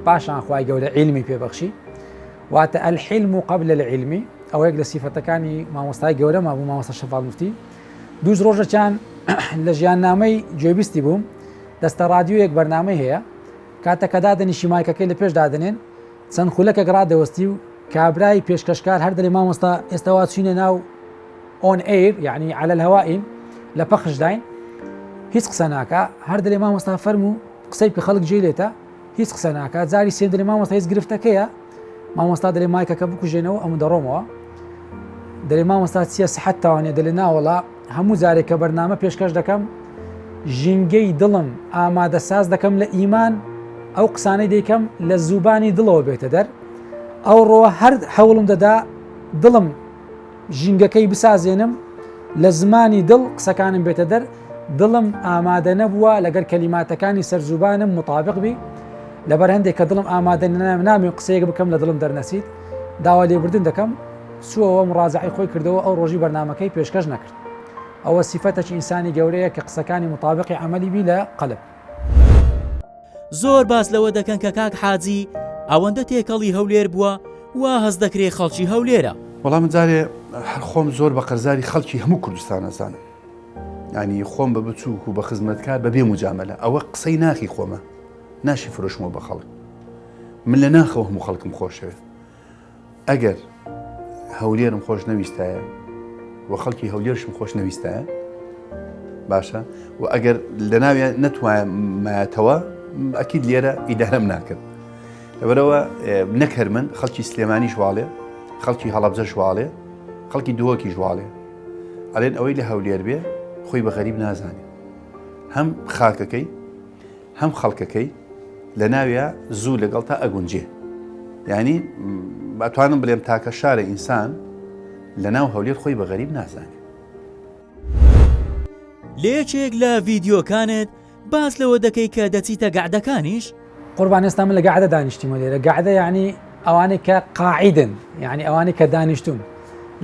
C: پاشان خوای گەورە عیلمی پێبەخشی، واتە ئەلحیلم قبل العیلمی. ئەوە یەک لە سیفەتەکانی مامۆستای گەورەما بوو مامۆستا شەماڵ موفتی. دووش ڕۆژەکان لە ژیاننامەی گوێبیستی بووم، دەستە رادیۆ یەک بەرنامەی هەیە، کاتەکە دادەنیشی مایکەکەی لە پێش دادنێن چەند خولەکێک ڕادەوەستی و کابرای پێشکەشکار هەر دەڵێ مامۆستا ئێستاوا چینە ناو ئۆن ئەیر، یعنی عەلە الهەوائین لە پەخش داین، هیچ قسە ناکە. هەر دەڵێ مامۆستا فەرموو قسەی پێ خەڵک جێ لێتە، هیچ قسە ناکە. جاری سێم دەڵێ مامۆستا هیچ گرفتەکەیە، مامۆستا دەڵێ مایکەکە بکوژێنەوە ئەمە دەڕۆمەوە. دەڵێ مامۆستا چییە سەحەت تاوانێ؟ دەڵێ ناوەڵا هەموو جارێک کە بەرنامە پێشکەش دەکەم ژینگەی دڵم ئامادە ساز دەکەم لە ئیمان، ئەو قسانەی دەیکەم لە زوبانی دڵەوە بێتە دەر، ئەو ڕۆوە هەر هەوڵم دەدا دڵم ژینگەکەی بسازێنم لە زمانی دڵ قسەکانم بێتە دەر، دڵم ئامادە نەبووە لەگەر کەلیماتەکانی سەرزوبانم مطابق بی، لەبەر هەندێک کە دڵم ئامادە نامی قسەیەک بکەم لە دڵم دەرنەسیت، داوا لێبوردن دەکەم، سوەوە مڕاجعی خۆی کردەوە، ئەو ڕۆژی بەرنامەکەی پێشکەش نەکرد. ئەوە سیفەتێکی ئینسانی گەورەیە کە قسەکانی مطابقی عەمەلی بی لە قەلب.
A: زۆر باس لەوە دەکەن کە کاک حاجی ئەوەندە تێکەڵی هەولێر بووە وا هەز دەکرێت خەڵکی هەولێرە.
B: وەڵام من جارێ هەر خۆم زۆر بە قەرزاری خەڵکی هەموو کوردستان ئەزانم، ینی خۆم بە بچووک و بە خزمەتکار بەبێ مجامەلە، ئەوە قسەی ناخی خۆمە، ناشی فرۆشمەوە بە خەڵک. من لە ناخەوە هەموو خەڵکم خۆشەوێت. ئەگەر هەولێرم خۆش نەویستایە و خەڵکی هەولێرشم خۆش نەویستایە باشە، و ئەگەر لە ناویان نەتوانمایەتەوە ئەکید لێرە ئیدارەم ناکرد. لەبەرەوە نەکەر من خەڵکی سلێمانی ژواڵێ، خەڵکی هەڵەبجە ژواڵێ، خەڵکی دووەکی ژواڵێ، ئەڵێن ئەوەی لە هەولێر بێ خۆی بە غەریب نازانێ، هەم خاکەکەی هەم خەڵکەکەی لە ناویە زوو لەگەڵ تا ئەگونجێ. یعنی ئەتوانم بڵێم تاکە شارە ئینسان لە ناو هەولێر خۆی بە غەریب نازانێ.
A: لە یەکێک لە ڤیدیۆکانت باس لەوە دەکەی کە دەچیتە گەعدەکانیش؟
C: قوربان ئێستا من لە گەعدە دانیشتیمە لێرە. گەعدە یعنی ئەوانەی کە قاعیدن، یعنی ئەوانەی کە دانیشتون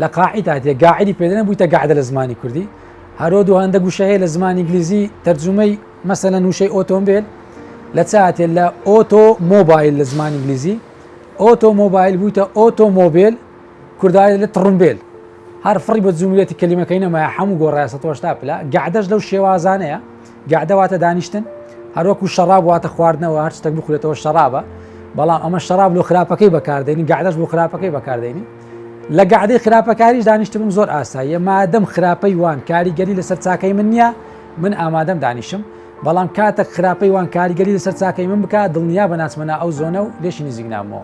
C: لە قاعید هاتیە، گاعیدی پێدەنە بوویتە گەعدە لە زمانی کوردی. هەرۆ دوو هەندە گوشە هەیە لە زمانی ئینگلیزی تەرجمەی مەسەلەن وشەی ئۆتۆمبیل لە چاتێ لە ئۆتۆمۆبایل لە زمانی ئینگلیزی، ئۆتۆمۆبایل بوویتە ئۆتۆمۆبیل، کوردایی لە تڕمبیل. هەر فڕی بە جوملێتی کەلیمەکەی نەمایە، هەموو گۆڕایە 180 پلا. گەعدەش لەو شێوازانەیە. گەعدە واتە دانیشتن، هەروەکو شەراب واتە خواردنەوە، هەر شتێک بخورێتەوە شەرابە، بەڵام ئەمە شەراب لە خراپەکەی بەکاردێنی، گەعدەش بۆ خراپەکەی بەکاردێنی. لە گەعدەی خراپەکاریش دانیشتبووم زۆر ئاساییە، مادەم خراپەی وان کاریگەری لەسەر چاکەی من نییە، من ئامادەم دانیشم، بەڵام کاتێک خراپەی وان کاریگەری لەسەر چاکەی من بکات دڵنیا بەناچمەنا ئەو زۆنە و لێشی نزیک نامەوە.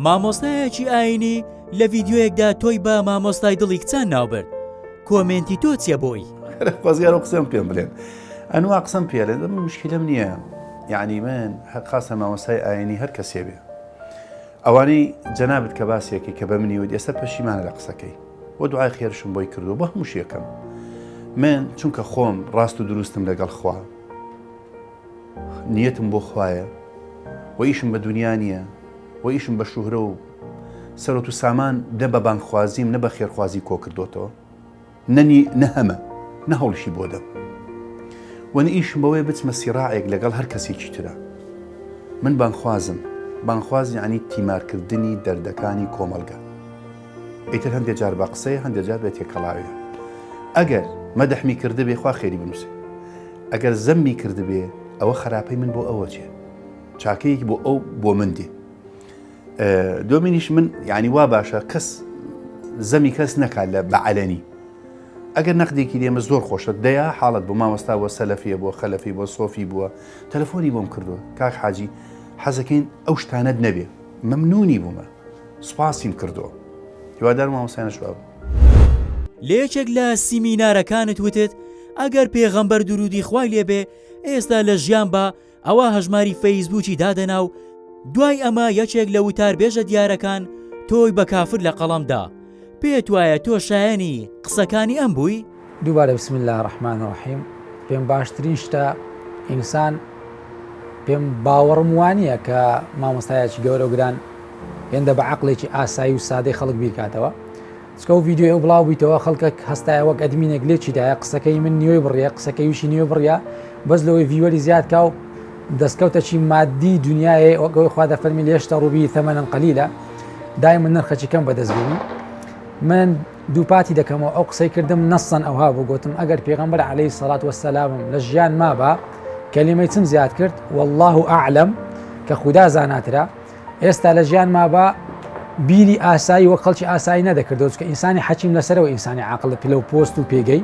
A: مامۆستایەکی ئاینی لە ڤیدیۆیەکدا تۆی بە مامۆستای دڵی کچان ناوبرد، کۆمنتی تۆ چیە بۆی؟
B: خۆزیار و قسەم پێم بڵێن، ئەنوا قسەم پێڵێن، مشکلەم نییە، یعنی من خاصە مامۆستای ئاینی هەر کەسێ بێ، ئەوانەی جەنابەت کە باسیەکەی کە بە منی و ئێستا پەشیمانە لە قسەکەی و دوعای خێرشم بۆی کردو بە هەموو شێکم. من چونکە خۆم ڕاست و دروستم لەگەڵ خوا، نیەتم بۆ خوایە و ئیشم بە دنیا نییە و ئیشم بە شوهرە و سەرۆت و سامان دە بە بانخوازیم نە بە خێرخوازی کۆ کردوتەوە، نەهەمە نە هەوڵشی بۆ دەم، وەنە ئیشم بەوەی بچمە سیراعێک لەگەڵ هەر کەسێکی ترە. من بانخواز یعنی تیمارکردنی دەردەکانی کۆمەلگا. ئیتر هەندێک جار بە قسەی هەندێک جار بێت تێکەڵاوێ. ئەگەر مەدەحمی کرده بێ خوا خێری بنووسێ. ئەگەر زەممی کرده بێ ئەوە خراپەی من بۆ ئەوە چێ. چاکەیەکی بۆ ئەو بۆ من دێ. دومینیش من یعنی وا باشە کەس زەمی کەس نەکات لە بەعەلەنی. ئەگەر نەقدێکی لێمە زۆر خۆشە دەیە حاڵت بۆ مامۆستا بۆ سەلەفیە بۆ خەلەفی بۆ سۆفی بووە تەلەفۆنی بۆم کردووە کاک حاجی حەزەکەین ئەو شتانەت نەبێ مەمنونی بوومە سوپاسیم کردووە هیوادار مامۆستایانە شواب
A: لە یەکێک لە سیمینارەکانت وتت ئەگەر پێغەمبەر درودی خوای لێبێ ئێستا لە ژیان بە ئەوە هەژماری فەیسبووکی دادەنا و دوای ئەمە یەکێک لە وتاربێژە دیارەکان تۆی بە کافر لە قەڵەمدا پێت وایە تۆ شایەنی قسەکانی ئەم بووی؟
C: دووبارە بسم الله الرحمن الرحیم پێم باشترین شتە ئینسان پێم باوەڕم وانییە کە مامۆستایەکی گەورە و گران هێندە بە عەقڵێکی ئاسایی و سادەی خەڵک بیرکاتەوە چکە و ڤیدیۆ ئەو بڵاو بیتەوە خەڵکە هەستایە وەک ئەدمینێک لێکیدایە قسەکەی من نیوەی بڕیە قسەکەی ویشی نیوە بڕیە بەس لەوەی ڤیوەری زیاد کا و دەستکەوتەکی مادی دنیاە وەگەوەی خوا دەفەرمی لێشتە ڕووبی تەمەنن قەلیلە دایمە نرخەکی کەم بەدەستبوونی من دووپاتی دەکەمەوە ئەو قسەی کردم نەسەن ئەوها بۆ گوتم ئەگەر پێغەمبەر عەلەیهی سەڵات وەسەلامم لە ژیان مابە کەلیمەی چم زیاد کرد والله ئەعلەم کە خودا زاناترە ئێستا لە ژیان مابە بیری ئاسایی وەک خەڵکی ئاسایی نەدەکردەوە چکە ئینسانی حەکیم لەسەرەوە ئینسانی عاقڵ پلە و پۆست و پێگەی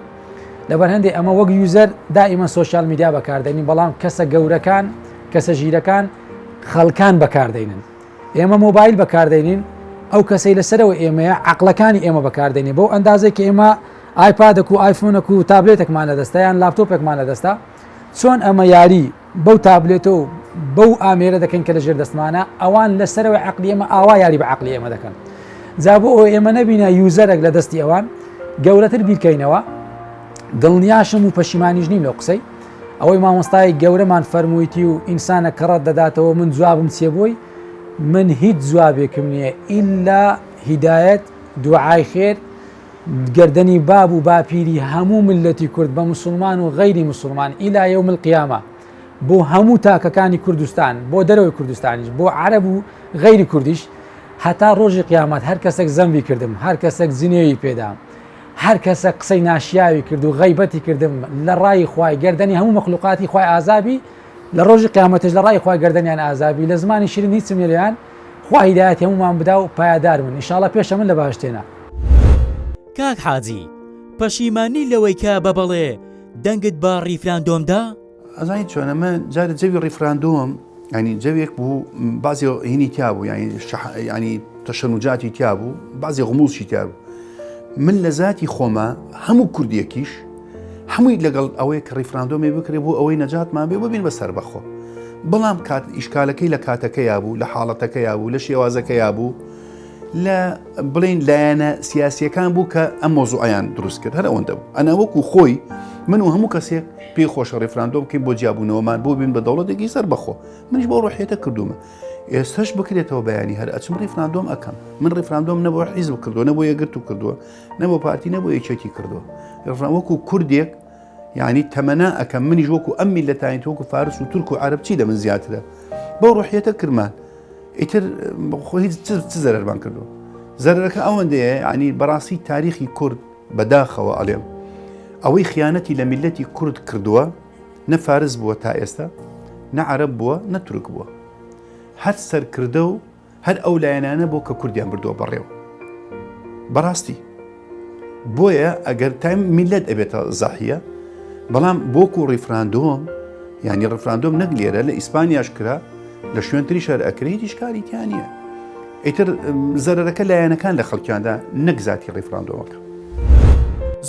C: لەبەر هەندێک ئەمە وەک یوزەر دائیمەن سۆشیال میدیا بەکاردێنی بەڵام کەسە گەورەکان کەسە ژیرەکان خەڵکان بەکاردێنن ئێمە مۆبایل بەکاردێنین ئەو کەسەی لەسەرەوە ئێمەیە عەقڵەکانی ئێمە بەکاردێنێ بەو ئەندازەی کە ئێمە ئایپادێک و ئایفۆنێک و تابلێتێکمان لەدەستا یان لاپتۆپێکمان لەدەستا چۆن ئەمە یاری بەو تابلێتە و بەو ئامێرە دەکەن کە لە ژێر دەستمانە ئەوان لەسەرەوەی عەقلی ئێمە ئاوا یاری بە عەقلی ئێمە دەکەن جا بۆ ئەوە ئێمە نەبینە یوزەرێک لە دەستی ئەوان گەورەتر بیرکەینەوە دڵنیاشم و پەشیمانیش نیم لەو قسەی ئەوەی مامۆستای گەورەمان فەرموویەتی و ئینسانە کەڕەت دەداتەوە من جوابم چێ بۆی من هیچ جوابێکم نییە ئیلا هیدایەت دوعای خێر گردنی باب و باپیری هەموو ملەتی کورد بە موسڵمان و غەیری موسڵمان ئیلا یەوم القیامە بۆ هەموو تاکەکانی کوردستان بۆ دەرەوەی کوردستانیش بۆ عەرەب و غەیری کوردیش هەتا ڕۆژی قیامەت هەر کەسێک زەمبی کردم هەر کەسێک زنێوی پێدام هەر کەسە قسەی ناشیاوی کرد و غەیبەتی کردم لە ڕای خوای گردنی هەموو مەخلوقاتی خوای ئازابی لە ڕۆژی قیامەتش لە ڕای خوای گردنیان ئازابی لە زمانی شیرین هیچم لێیان خوا هیدایەت هەمومان بدا و پایدار من ئینشاڵڵا پێشە من لە باشتێنە
A: کاک حاجی پەشیمانی لەوەی کە بە بەڵێ دەنگت بە ڕیفراندۆمدا؟
B: ئەزانی چۆنەمە جارە جەوی ڕیفراندۆم ینی جەوێک بوو بازی هینی تیا بوو ینی تەشەنوجاتی تیا بوو بازی غموڵشی تیا بوو من لە ذاتی خۆمە هەموو کوردیەکیش هەمووی لەگەڵ ئەوەی کە ڕیفراندۆمی بکرێ بۆ ئەوەی نەجاتمان بێ ببین بەسەر بەخۆ بەڵام ئیشکالەکەی لە کاتەکەیا بوو لە حاڵەتەکەیا بوو لە شێوازەکەیا بوو لە بڵین لایەنە سیاسیەکان بوو کە ئەم مۆزوعیان دروست کرد هەر ئەوەندە بوو ئەنا وەکو خۆی من و هەموو کەسێک پێی خۆشە ڕیفراندۆم بکەین بۆ جیابوونەوەمان بۆ بین بە دەوڵەتێکی سەر بەخۆ منیش بۆ ڕۆحیەتە کردومە ئێستاش بکرێتەوە بەیانی هەر ئەچم ڕیفراندۆم ئەەکەم من ڕیفراندۆم نەبووە حیزب کردووە نەبوو یەگرت و کردووە نەبوو پارتی نەبوو یەکێتی کردووە وەکو کوردێک یعنی تەمەنا ئەەکەم منیش وەکو ئەم میلەتانی وەکو فارس و تورک و عەرەب چی لە من زیاترە بۆ ڕۆحیەتە کردمان ئیتر خۆ هیچ چ زەرەرمان کردووە زەرەرەکە ئەوەندەیە ینی بەڕاستی تاریخی کورد بەداخەوە ئەڵێم ئەوەی خیانەتی لە میلەتی کورد کردووە نە فارس بووە تا ئێستا نە عەرەب بووە نە تورک بووە هەر سەرکردە و هەر ئەو لایەنانە بۆ کە کوردیان بردووە بەڕێوە بەڕاستی بۆیە ئەگەر تایم میلەت ئەبێتە زاحیە بەڵام بۆکو ڕیفراندۆم ینی ڕیفراندۆم نەک لێرە لە ئیسپانیاش کرا لە شوێنتری شەر ئەکرێت هیچ کاریتیان نییە ئیتر زەرەرەکە لایەنەکان لە خەڵکیاندا نەک زاتی ڕیفراندۆمەکە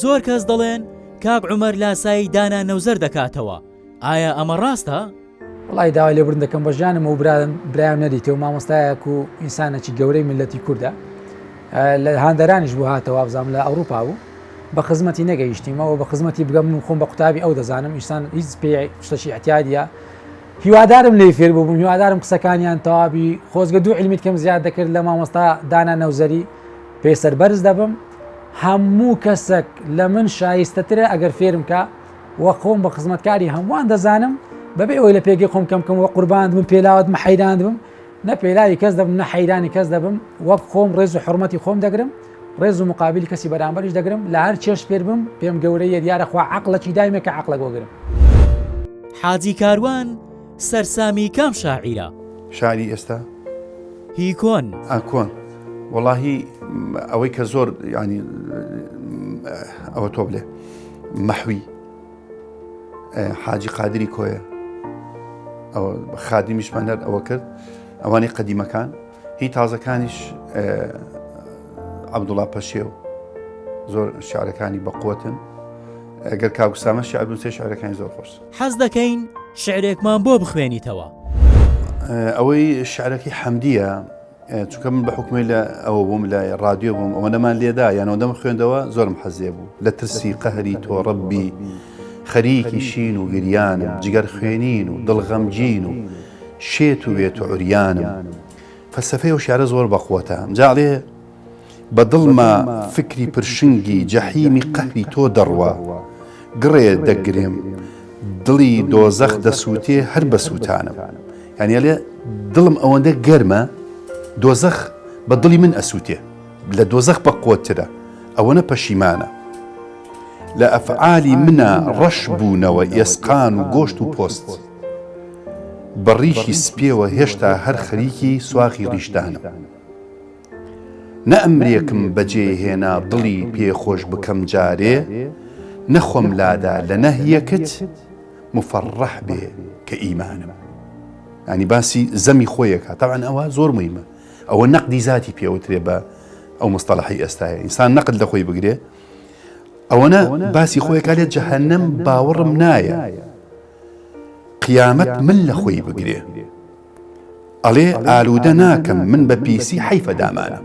A: زۆر کەس دەڵێن کاک عومەر لاسایی دانا نەوزەر دەکاتەوە ئایا ئەمە ڕاستە؟
C: وڵی داوای لێبرن دەکەم بە ژیانم و برایم نەدیتەوە مامۆستایەک و ئینسانێکی گەورەی ملەتی کووردە لە هاندەرانیش بوو هاتەوە بزانام لە ئەوروپا بوو بە خزمەتی نەگەیشتیمەوە بە خزمەتی بگەم خۆم بە قوتابی ئەو دەزانم ئینسان هیچ پێ شتەشی احتیاجە هیوادارم لێ فێر بووم هیوادارم قسەکانیان تەواوی خۆزگە دوو علمیت کەم زیاد دەکرد لە مامۆستا دانا نەوزەری پێسەر بەرز دەبم هەموو کەسێک لە من شایستەترە ئەگەر فێرم کە وە خۆم بە خزمەتکاری هەمووان دەزانم بەبێ ئەوەی لە پێگەی خۆم کەم وە قوربان بم پێلاوت مە حەیران بم نە پێلاوی کەس دەبم نە حەیرانی کەس دەبم وەک خۆم ڕێز و حورمەتی خۆم دەگرم ڕێز و مقابلی کەسی بەرامبەریش دەگرم لە هەر چێش پێر بم پێم گەورەیە دیارەخوا عەقڵەکی دایمێکە عەقڵە بۆگرم.
A: حاجی کاروان سەرسامی کام شاعیرە؟
B: شاعری ئێستا
A: هی کۆن
B: کۆن وەڵاهی ئەوەی کە زۆر ینی ئەوە تۆ بڵێ مەحوی حاجی قادری کۆیە ئەوە خادیمیشمان هەر ئەوە کرد ئەوانەی قەدیمەکان هی تازەکانیش عەبدوڵڵا پەشێو زۆر شیعرەکانی بەقوتن ئەگەر کاکوسامە شیعر بن سێ شیعرەکانی زۆر خۆش.
A: حەز دەکەین شعرێکمان بۆ بخوێنیتەوە.
B: ئەوەی شعرەکەی حەمدیە چونکە من بە حکومی لە ئەوە بووم لە ڕادیۆ بووم ئەوەنەمان لێدا یانەوەدەم خوێندەوە زۆرم حەزێ بوو لە ترسی قەهری تۆ ڕەبی خەریکی شین و گریانم جگەر خوێنین و دڵغەمگین و شێت و وێت و عوریانم فەلسەفەی و شیعرە زۆر بەقوتە جاڵێ بە دڵما فکری پرشنگی جەحیمی قەهری تۆ دەڕوە گڕێ دەگرێم دڵی دۆزەخ دەسووتێ هەر بە سووتانم یعنی لێ دڵم ئەوەندە گەرمە دۆزەخ بە دڵی من ئەسووتێ لە دۆزەخ بە قوترە ئەوەنە پەشیمانە لە ئەفعالی منە ڕەش بوونەوە ئێسقان و گۆشت و پۆست بەڕیشی سپێوە هێشتا هەر خەریکی سواغی ڕیشتانم نە ئەمرێکم بەجێهێنا دڵی پێخۆش بکەم جارێ نەخۆم لادا لە نەهیەکت مفەڕەح بێ کە ئیمانم ینی باسی زەمی خۆیەکە تاوان ئەوە زۆر مهمە ئەوە نەقدی ذاتی پێوترێ بە ئەو مستەڵەحی ئێستاە ئینسان نەقد لە خۆی بگرێ ئەوەنە باسی خۆیەکە لێت جەهەنەم باوەڕم نایە قیامەت من لە خۆی بگرێ ئەڵێ ئالوودە ناکەم من بە پیسی حیفە دامانە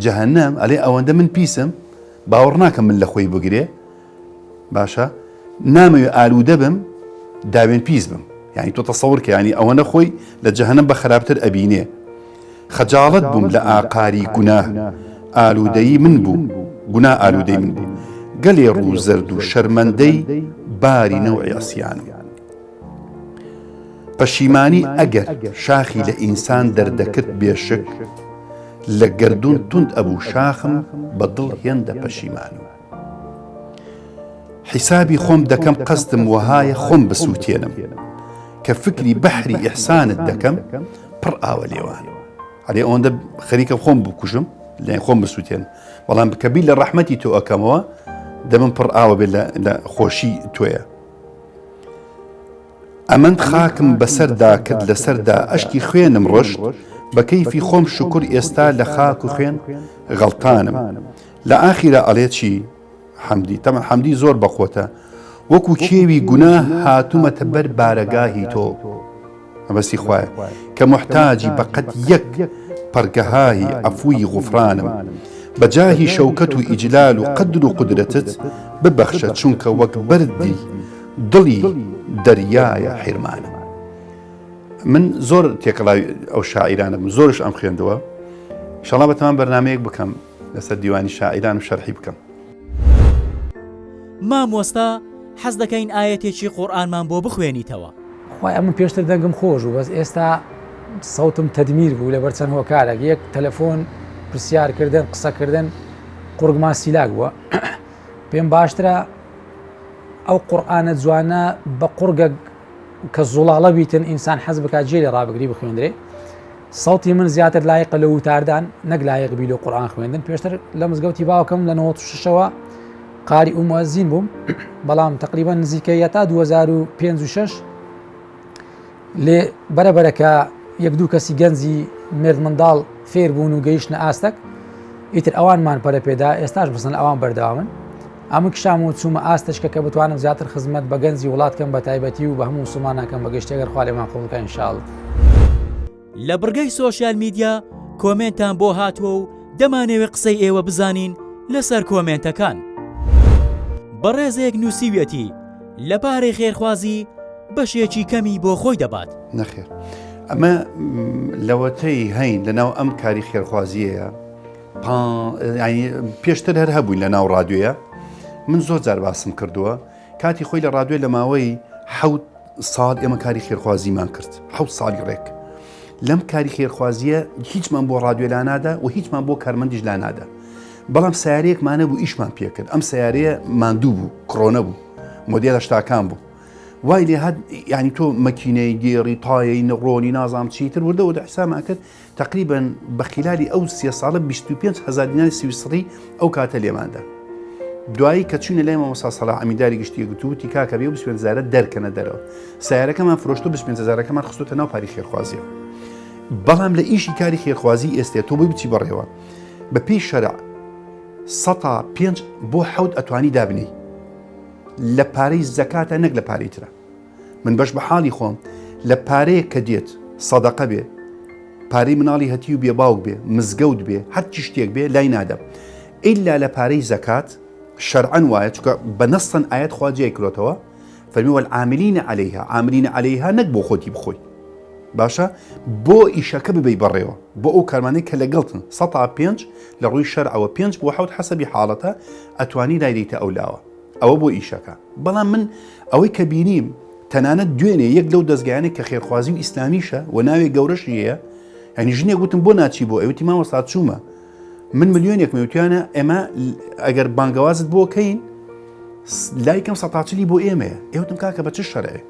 B: جەهەنەم ئەڵێ ئەوەندە من پیسم باوەڕ ناکەم من لە خۆی بگرێ باشە نامەوێ ئالوودە بم داوێن پیس بم یعنی تۆ تەسەوڕ کە ینی ئەوەنە خۆی لە جەهەنەم بە خراپتر ئەبینێ خەجاڵەت بووم لە ئاقاری گوناه ئالوودەیی من بوو گونا ئالوودەی من بوو گەلێ ڕوو زەرد و شەرمەندەی باری نەوعی عەسیانم پەشیمانی ئەگەر شاخی لە ئینسان دەردەکرد بێشک لە گەردوون توند ئەبوو شاخم بە دڵ هێندە پەشیمانم حیسابی خۆم دەکەم قەستم وەهایە خۆم بسووتێنم کە فکری بەحری ئیحسانت دەکەم پڕ ئاوە لێوان ئەڵێ ئەوەندە خەریکە خۆم بکوژم لێ خۆم بسووتێن بەڵام بکەبی لە ڕەحمەتی تۆ ئەەکەمەوە دەمن پڕ ئاوە بێت لە خۆشی تۆیە ئەمەند خاکم بەسەردا کرد لەسەردا ئەشکی خوێنم ڕۆشت بە کەیفی خۆم شکر ئێستا لە خاک و خوێن غەڵتانم لە ئاخیرە ئەڵێ چی حەمدی تەمەن حەمدی زۆر بەخۆتە وەکو کێوی گوناه هاتوومەتە بەر بارەگاهی تۆ ئەبەستی خوایە کە محتاجی بەقەت یەک پەرگەهاهی عەفووی غوفرانم بەجاهی شەوکەت و ئیجلال و قەدر و قودرەتت ببەخشە چونکە وەک بەردی دڵی دەریایە حیرمانم. من زۆر تێکەڵاوی ئەو شاعیرانم زۆرش ئەم خوێندەوە ئینشەڵڵا بەتەمان بەرنامەیەک بکەم لەسەر دیوانی شاعیران و شەرحی بکەم.
A: مامۆستا حەز دەکەین ئاەتێکی قورئانمان بۆ بخوێنیتەوە.
C: خۆی ئەمە پێشتر دەنگم خۆش و بەس ئێستا سەوتم تەدمیر بوو لەبەر چەند هۆکارێک یەک تەلەفۆن پرسیارکردن قسەکردن قورگمان سیلاک بووە پێم باشترە ئەو قورئانە جوانە بە قورگە کە زوڵاڵە بیتن ئینسان حەز بکات جێ لێ ڕابگری بخوێندرێ سەوتی من زیاتر لایقە لە وتاردان نەک لایق بی لە قورئان خوێندن پێشتر لە مزگەوتی باوکەم لە 96ەوە قاری و موەزین بووم بەڵام تقریبا نزیکەیە تا 2005 لێ بەرەبەرەکە یەک دوو کەسی گەنجی مرد منداڵ فێر بوون و گەیشتنە ئاستەک ئیتر ئەوانمان پەرە پێدا ئێستاش بسن ئەوان بەردەوامن ئەمە کشام و چوومە ئاستشکە کە بتوانم زیاتر خزمەت بە گەنجی وڵاتکەم بە تایبەتی و بە هەموو مسلمانەکەم بەگەشتێگەر خوا لێمان قبوڵکە ئینشاءڵڵا.
A: لە بڕگەی سۆشیال میدیا کۆمنتان بۆ هاتووە و دەمانەوێت قسەی ئێوە بزانین لەسەر کۆمنتەکان. بەڕێزێک نووسیوێتی لەبارەی خێرخوازی بەشێکی کەمی بۆ خۆی دەبات.
B: نەخێر ئەمە لەوەتەی هەین لەناو ئەم کاری خێرخوازیەیە پێشتر هەر هەبووین لە ناو ڕادیۆیە من زۆر جار باسم کردووە کاتی خۆی لە ڕادوێ لە ماوەی حەوت ساڵ ئێمە کاری خێرخوازیمان کرد حەوت ساڵی ڕێک لەم کاری خێرخوازیە هیچمان بۆ ڕادوێ لا نادا و هیچمان بۆ کارمەندیش لا نادا بەڵام سیارەیەکمانە بوو ئیشمان پێکرد ئەم سیارەیە ماندوو بوو کڕۆنە بوو مۆدێلە شتاکان بوو وای لێ هەد ینی تۆ مەکینەی گێڕی تایەی نەڕۆنی نازام چیتر وردەوە حسامان کرد تقریبا بە خلالی ئەو 30 ساڵە 25,000 دیناری سویسری ئەو کاتە لێماندا دوایی کە چوونە لای مامۆستا سەلاح ئەمیداری گشتی گوتوتی کاکە بێ 25,000 دەرکەنە دەرەوە سیارەکەمان فرۆشتۆ 25,000ەکەمان خستۆتە ناو پاری خێرخوازیەوە بەڵام لە ئیشی کاری خێرخوازی ئێستا تۆ بۆی بچی بەڕێوە بە پێی شەرع 105 بۆ حەوت ئەتوانی دابنی لە پارەی زەکاتە نەک لە پارەی ترە من بەش بە حاڵی خۆم لە پارەیە کە دێت سەدەقە بێ پارەی مناڵی هەتی و بێ باوک بێ مزگەوت بێ هەرچی شتێک بێ لای نادەم ئیلا لە پارەی زەکات شەرعەن وایە چونکە بە نەسەن ئایەت خوا جێی کردوتەوە فەرمی وەالعاملینە عەلەیها عاملینە عەلەیها نەک بۆ خۆتی بخۆی باشە بۆ ئیشەکە ببەی بەڕێوە بۆ ئەو کارمانەی کە لەگەڵتن 105 لە ڕووی شەرعەوە 5 بۆ 7 حەسەبی حاڵەتە ئەتوانی دایدەیتە ئەولاوە ئەوە بۆ ئیشەکە بەڵام من ئەوەی کە بینیم تەنانەت دوێنێ یەک لەو دەستگایانێک کە خێرخوازی و ئیسلامیشە و ناوێ گەورەشی هەیە ینی ژنێک گوتم بۆ ناچی بۆ ئەوەتی مامۆستا چوومە من ملیۆنێک مەوتیانە ئێمە ئەگەر بانگەوازت بۆ کەین لایکەم سەتاچلی بۆ ئێمەیە ئێوتم کاکە بە چ شەرعێ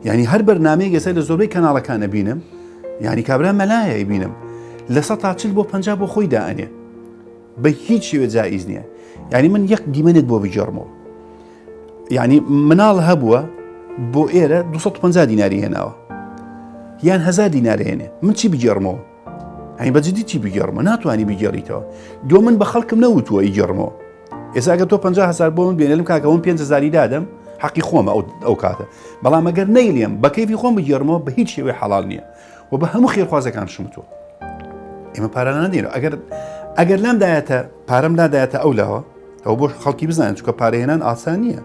B: ینی هەر بەرنامەیەک ئێستا لە زۆربەی کەناڵەکانە بینم ینی کابرا مەلایە بینم لە 100 بۆ 50 بۆ خۆی دائەنێ بە هیچ شێوە جائیز نییە ینی من یەک دیمەنێت بۆ بجێڕمەوە ینی مناڵ هەبووە بۆ ئێرە 250 دیناری هێناوە یان 1000 دینار هێنێ من چی بگێڕمەوە ئەین بەجددی چی بگێڕمە ناتوانانی بگێڕیتەوە دۆ من بە خەڵکم نەوتووە ئیگەڕمەوە ئێستا ئەگەر تۆ 50,000 بۆ من بێنێلم کاکە من 5,000 دادەم حەقی خۆمە ئەو کاتە بەڵام ئەگەر نەیلێم بە کەیفی خۆم بگێڕمەوە بە هیچ شێوەی حەڵال نییە و بە هەموو خێرخوازەکان شمتووە ئێمە پارە نەدێنەوە ئەگەر لام دایەتە پارەم لادایەتە ئەولاوە ئەو بۆ خەڵکی بزانن چونکە پارەهێنان ئاسان نییە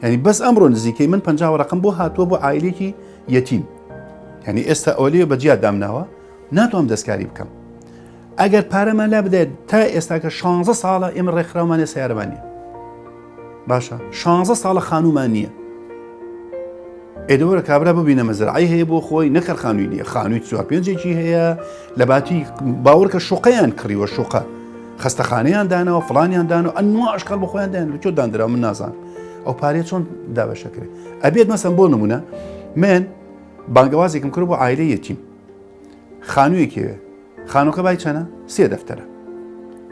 B: ینی بەس ئەمڕۆ نزیکەی من 50 ڕقم بۆ هاتووە بۆ عائیلێکی یەتیم ینی ئێستا ئەوەیە بەجیات دامناوە ناتوانم دەستکاری بکەم ئەگەر پارەمان لا بدەێت تا ئێستاکە 16 ساڵە ئێمە ڕێکخراومانێ سیارەمان نییە باشە 16 ساڵە خانومان نییە ئێدەوەرە کابرا ببینە مەزرعی هەیە بۆ خۆی نەکەر خانووی نییە خانووی 4-5 هەیە لە باتی باوەڕکە شوقەیان کڕیوە شوقە خەستەخانەیان دانەوە فڵانیان دانەوە ئەنوا ئەشکال بە خۆیان دایان چۆ دانراوە من نازان ئەو پارێ چۆن دابەشەکرێت ئەبێت مەسەن بۆ نمونە من بانگەوازێکم کرد بۆ عائیلە یەتیم خانوویەکێوێ خانووکە بای چەنە 3 دەفتەرە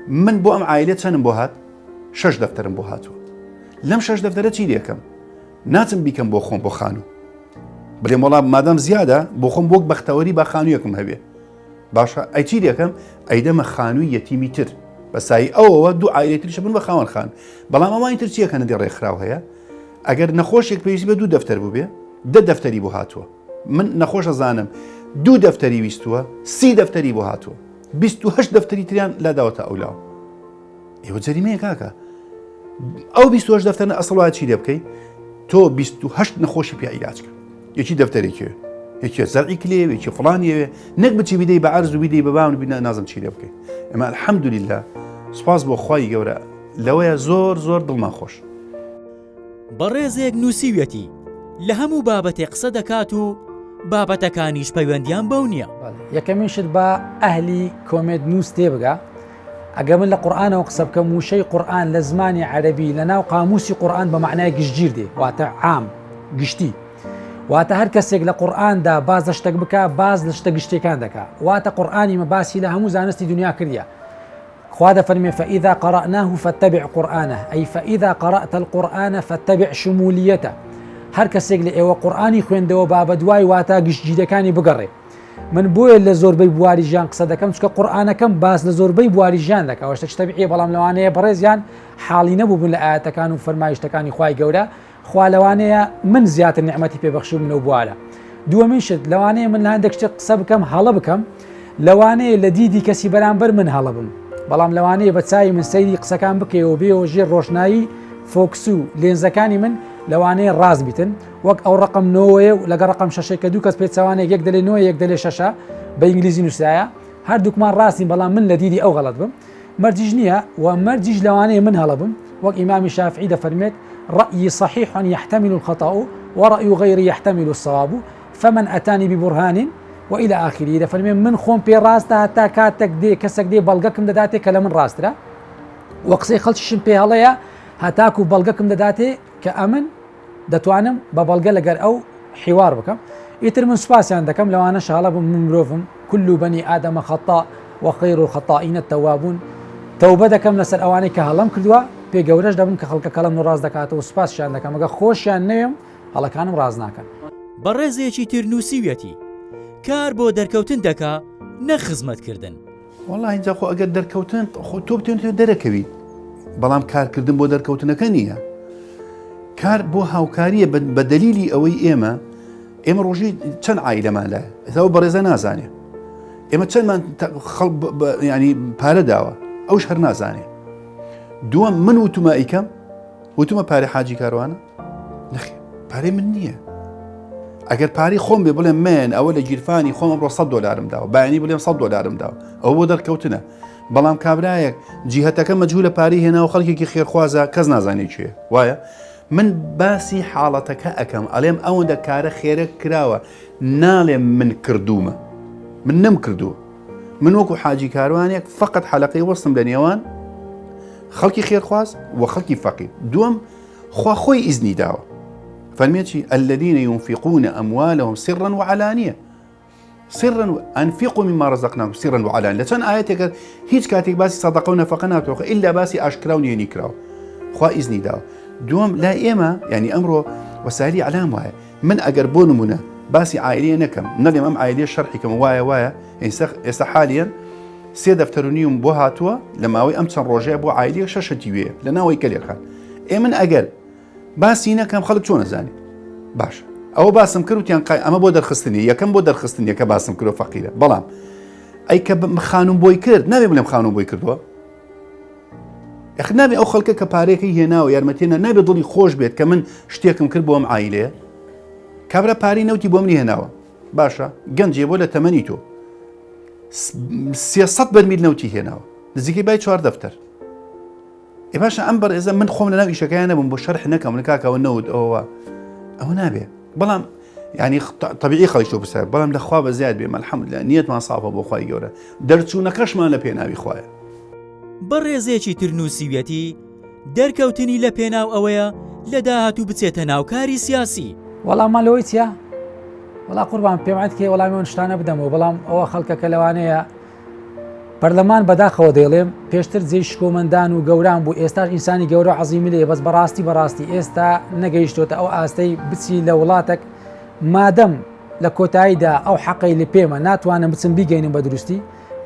B: من بۆ ئەم عائیلە چەندم بۆ هات 6 دەفتەرم بۆ هاتووە لەم 6 دەفتەرە چی دێکەم ناچم بیکەم بۆ خۆم بۆ خانوو بڵێم وەڵام مادام زیادە بۆ خۆم بۆک بەختەوەری با خانوویەکم هەبێ باشە ئەی چی دێکەم ئەیدەمە خانووی یەتیمی تر بەسایی ئەوەوە دوو عائیلەی تریشە بن بە خاوەن خان بەڵام ئەوانی تر چیەکە نەدی ڕێکخراو هەیە ئەگەر نەخۆشێک پێویستی بە 2 دەفتەر بووبێ 10 دەفتەری بۆ هاتووە من نەخۆشە زانم 2 دەفتەری ویستووە 30 دەفتەری بۆ هاتووە 28 دەفتەری تریان لاداوەتە ئەولاوە ئێوە جەریمەیە کاکە ئەو 28 دەفتەرە ئەسڵ وایە چی لێ بکەی تۆ 28 نەخۆشی پێ عیلاجکە یەکی دەفتەرێکێ یەکی زەرعی کلێ یەکی فڵانیەوێ نەک بچی بیدەی بە عەرز و بیدەی بە باون بینە نازم چی لێ بکەی ئەمە الحەمدولیلا سوپاس بۆ خوای گەورە لەوەیە زۆر دڵمان خۆش
A: بەڕێزێک نووسیوێتی لە هەموو بابەتێک قسە دەکات و بابەتەکانیش پەیوەندیان بەو نییە
C: یەکەمین شت بە ئەهلی کۆمێد نووس تێبگا ئەگە من لە قورئانەوە قسە بکەم وشەی قورئان لە زمانی عەرەبی لە ناو قاموسی قورئان بە معنای گشتگیر دێ واتە عام گشتی واتە هەر کەسێک لە قورئاندا باز لە شتێک بکە باز لە شتە گشتەکان دەکا واتە قورئانی مەباسی لە هەموو زانستی دنیا کردیە خوا دەفەرمێ فإذا قرأناه فاتبع قرآنه أي فإذا قرأت القرآن فاتبع شموليته هەر کەسێک لە ئێوە قورئانی خوێندەوە با بە دوای واتە گشتگیرەکانی بگەڕێ من بۆیە لە زۆربەی بواری ژیان قسە دەکەم چکە قورئانەکەم باس لە زۆربەی بواری ژیان دەکا شتێک تەبیعیە بەڵام لەوانەیە بەڕێزیان حاڵی نەبوو بوون لە ئاەتەکان و فەرمایشتەکانی خوای گەورە خوا لەوانەیە من زیاتر نعمەتی پێبەخشی منەوە بوارە دووەمین شت لەوانەیە من لە هەندێک شتێک قسە بکەم هەڵە بکەم لەوانەیە لە دیدی کەسی بەرامبەر من هەڵە بم بەڵام لەوانەیە بە چای من سەیری قسەکان بکەیەوە بێەوە ژێر ڕۆشنایی فۆکس و لێنزەکانی من لەوانەیە ڕاست بیتن وەک ئەو ڕقم 9 و لەگە ڕقم 6 کە دوو کەس پێچوانێک یەک دەلێ 9 یەک دەلێ 6 بە ئینگلیزی نووسایە هەردووکمان ڕاستین بەڵام من لە دیدی ئەو غەڵەت بم مەرجیش نییە و مەرجیش لەوانەیە من هەڵە بم وەک ئیمامی شافعی دەفەرمێت رأيي صحيح يحتمل الخطأ ورأي غيري يحتمل الصواب فمن أتاني ببرهان وإلى آخره. دەفەرمێ من خۆم پێ ڕاستە هەتا کاتێک دێ کەسێک دێ بەڵگەکم دەداتێ کە لە من ڕاسترە وە قسەی خەڵکیشم پێ هەڵەیە هەتاکو بەڵگەکم دەداتێ کە ئەمن دەتوانم بە بەڵگە لەگەر ئەو حیوار بکەم. ئیتر من سوپاسیان دەکەم لەوانە شاڵە بم من مرۆڤم كل بني آدم خطاء وخير الخطائين التوابون. تەوبە دەکەم لەسەر ئەوانەی کە هەڵم کردووە پێ گەورەش دەبم کە خەڵکە کەڵم ڕاست دەکاتەوە سوپاسیان دەکەم ئەگە خۆشیان نەوێم هەڵەکانم ڕاز ناکەن.
A: بەڕێزێکی تر نووسیوێتی کار بۆ دەرکەوتن دەکا نە خزمەتکردن.
B: والله اینجا خۆ ئەگەر دەرکەوتن تۆ بتێن دەرەکەویت بەڵام کارکردن بۆ دەرکەوتنەکە نییە. کار بۆ هاوکاریە بە دەلیلی ئەوەی ئێمە ڕۆژی چەند عایلەمان لایە ئێستا بەڕێزە نازانێ ئێمە چەندمان ینی پارە داوە ئەوش هەر نازانێ. دووەم من وتومە ئەیکەم وتومە پارەی حاجی کاروانە نەخێ پارەی من نییە. ئەگەر پارەی خۆم بێ بڵێم من ئەوە لە گیرفانی خۆم ئەمڕۆ $100 داوە بەیانی بڵێم $100 داوە ئەو بۆ دەرکەوتنە. بەڵام کابرایەک جیهەتەکە مەجهولە پارەی هێناوە خەڵکێکی خێرخوازە کەس نازانێت چێ وایە. من باسی حاڵەتەکە ئەەکەم ئەڵێم ئەوەندە کارە خێرە کراوە ناڵێم من کردومە من نەم کردووە. من وەکو حاجی کاروانێک فقط حەلەقەی وەستم لە نێوان خەڵکی خێرخواز و خەڵکی فەقیر. دووەم خوا خۆی ئیزنی داوە فەرمێکی الذين ينفقون أموالهم سرا وعلانية سرا أنفقوا مما رزقناكم سرا وعلانية. لە چەند ئاەتێکە هیچ کاتێک باسی سەدەقە و نەفەقە ناتوێت ئیلا باسی ئاشکرا و نێنی کراوە خوا ئیزنی داوە. دووەم لا ئێمە ینی ئەمڕۆ وەسایلی ئەعلام وایە من ئەگەر بۆ نمونە باسی عایلەیە نەکەم نەڵێم ئەم عایلەیە شەرحیکەم وایە ئێستا حالیان 3 دەفتەر و نیوم بۆ هاتووە لە ماوەی ئەم چەند ڕۆژەیە بۆ عایلەیە 6 وێ لە ناوەی کەلێخان. من ئەگەر باسی نەکەم خەڵک چۆن نەزانی باش ئەوە باسم کردوتیان ئەمە بۆ دەرخستنی یەکەم بۆ دەرخستنی کە باسم کردو فەقیرە. بەڵام ئەی کە خانوم بۆی کرد نابێ بڵێم خانوم بۆی کردووە نابێ ئەو خەڵکە کە پارێکی هێناوە یارمەتێنە نابێ دڵی خۆش بێت کە من شتێکم کرد بۆ ئەم عایلەیە کابرا پارەی نەوتی بۆ منی هێناوە باشە گەنجێ بۆ لە تەمەنی تۆ 300 بەرمیل نەوتی هێناوە نزیکەی بای 4 دەفتەر. باشە ئەم بەڕێزە من خۆم لە ناو ئیشەکەیان نەبووم بۆ شەرح نەکەم من کاکەوە نەوت ئەوە نابێ. بەڵام ینی طبیعی خەڵکی تۆ بسە بەڵام لەخوا بە زیاد بێ الحەمدولله نیەتمان ساڵە بۆ خوای گەورە دەرچوونەکەشمان لە پێناوی خوایە.
A: بەڕێزێکی تر نووسیوێتی دەرکەوتنی لە پێناو ئەوەیە لە داهاتوو بچێتە ناوکاری سیاسی.
C: وەڵام لەوەی چیە؟ وەڵا قوربان پێمات کێ وەڵامی شتانە بدەمەوە بەڵام ئەوە خەڵکەکە لەوانەیە پەرلەمان بەداخەوە دەیڵێم پێشتر جێی شکۆمەندان و گەوران بوو ئێستاش ئینسانی گەورە عەزیمی لێ بەس بەڕاستی ئێستا نەگەیشتۆتە ئەو ئاستەی بچی لە وڵاتێک مادەم لە کۆتاییدا ئەو حەقەی لە پێمە ناتوانم بچم بیگەینم بە دروستی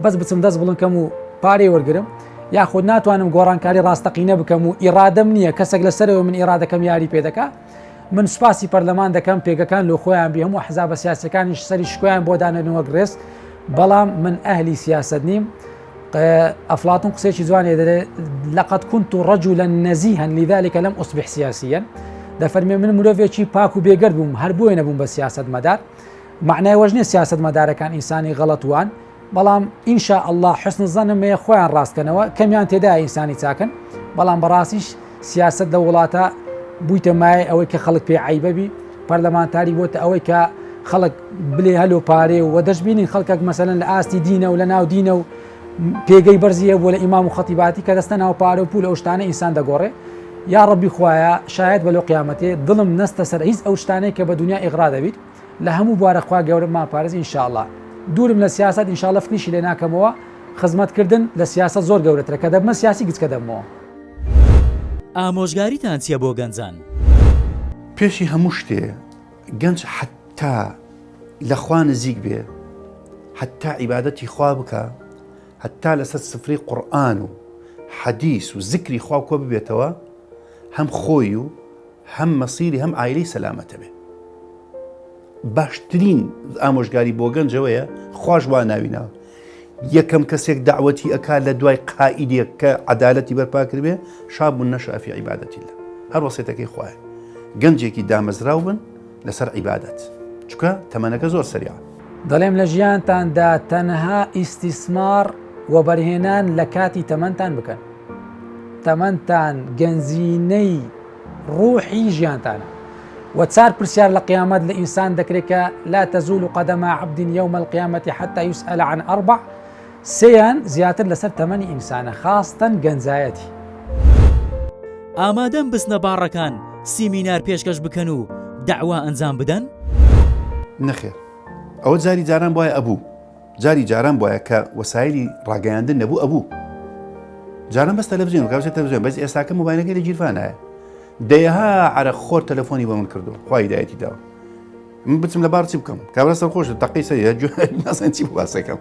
C: بەس بچم دەست بڵنکەم و پارەی وەرگرم یاخود ناتوانم گۆڕانکاری ڕاستەقینە بکەم و ئیرادەم نییە کەسێک لەسەرەوە من ئیرادەکەم یاری پێ دەکا. من سوپاسی پەرلەمان دەکەم پێگەکان لە خۆیان بێ هەموو حزابە سیاسەکانیش سەری شکۆیان بۆ دانەوە گرێست بەڵام من ئەهلی سیاست نیم. ئەفلاطون قسێکی جوانێ دەڵێ لەقەد كنت رجلا نزيها لذلك لم أصبح سياسيا. دەفەرمێ من مرۆڤێکی پاک و بێگەر بووم هەر بۆیە نەبووم بە سیاست مەدار. معنای وەژ نییە سیاست مەدارەکان ئینسانی غەڵەتوان بەڵام ئینشاء الله حسن زەنم مەیە خۆیان ڕاستکەنەوە کەمیان تێدا ئینسانی چاکن بەڵام بەڕاستیش سیاست لە وڵاتە بوویتە مای ئەوەی کە خەڵک پێ عیبەبی پەرلەمانتاری بۆتە ئەوەی کە خەڵک بلێ هەلۆ پارێ و دەشبینین خەڵکێک مەسەلەن لە ئاستی دینە و لە ناو دینە و پێگەی بەرزیە بۆ لە ئیمام و خەتیباتی کە دەستە ناو پارە و پول ئەو شتانە ئینسان دەگۆڕێ یا ڕەبی خوایە شاید بەلۆ قیامەتێ دڵم نەستە سەر هیچ ئەو شتانەی کە بە دنیا ئیغرا دەبیت لە هەموو بوارە خوا گەورەمان پارێز ئینشاء الله دوورم لە سیاست ئینشاء الله فکریشی لێ ناکەمەوە خزمەتکردن لە سیاست زۆر گەورەترە کە دەبمە سیاسی گچکە دەبمەوە.
A: ئامۆژگاریتان چییە بۆ گەنجان؟
B: پێشی هەموو شتێ گەنج حتا لەخوا نزیک بێ حتا عیبادەتی خوا بکە حتا لەسەر سفری قورئان و حەدیث و زیکری خوا کۆ ببێتەوە هەم خۆی و هەم مەسیری هەم عایلەی سەلامەتە بێ. باشترین ئامۆژگاری بۆ گەنجەوەیە خوش وا ناوینەوە یەکەم کەسێک داوەتی ئەکا لە دوای قائیدێک کە عەدالەتی بەرپا کردبێ شاب نەشە فی عیبادەتی الله هەر وەسیەتەکەی خوایە گەنجێکی دامەزراو بن لەسەر عیبادەت چونکە تەمەنەکە زۆر سەریعە.
C: دەڵێم لە ژیانتاندا تەنها ئیستیسمار و بەرهێنان لە کاتی تەمەنتان بکەن تەمەنتان گەنجینەی ڕوحی ژیانتانە و چار پرسیار لە قیامەت لە ئینسان دەکرێت کە لا تەزول قەدەما عەبد یوم القیامەة حتى يسأل عن 4 سێیان زیاتر لەسەر تەمەنی ئینسانە خاستەن گەنجایەتی.
A: ئامادەم بستنە باڕەکان سیمینار پێشکەش بکەن و داوا ئەنجام بدەن؟
B: نەخێر ئەوە جاری جاران بۆیە ئەبوو، جاری جاران بۆیە کە وەسایلی ڕاگەیاندن نەبوو ئەبوو. جاران بەس تەلەڤیزیۆن و کابرا تەلەڤیزیۆن بەس ئێستاکە مۆبایلەکەی لە گیرفانایە. دەیەها عەرە خۆر تەلەفۆنی بۆ من کردو، خوای هیدایەتی داوە. من بچم لە بار چی بکەم؟ کابرا سەرخۆش تەقی سەریە نازانم چی باسەکەم.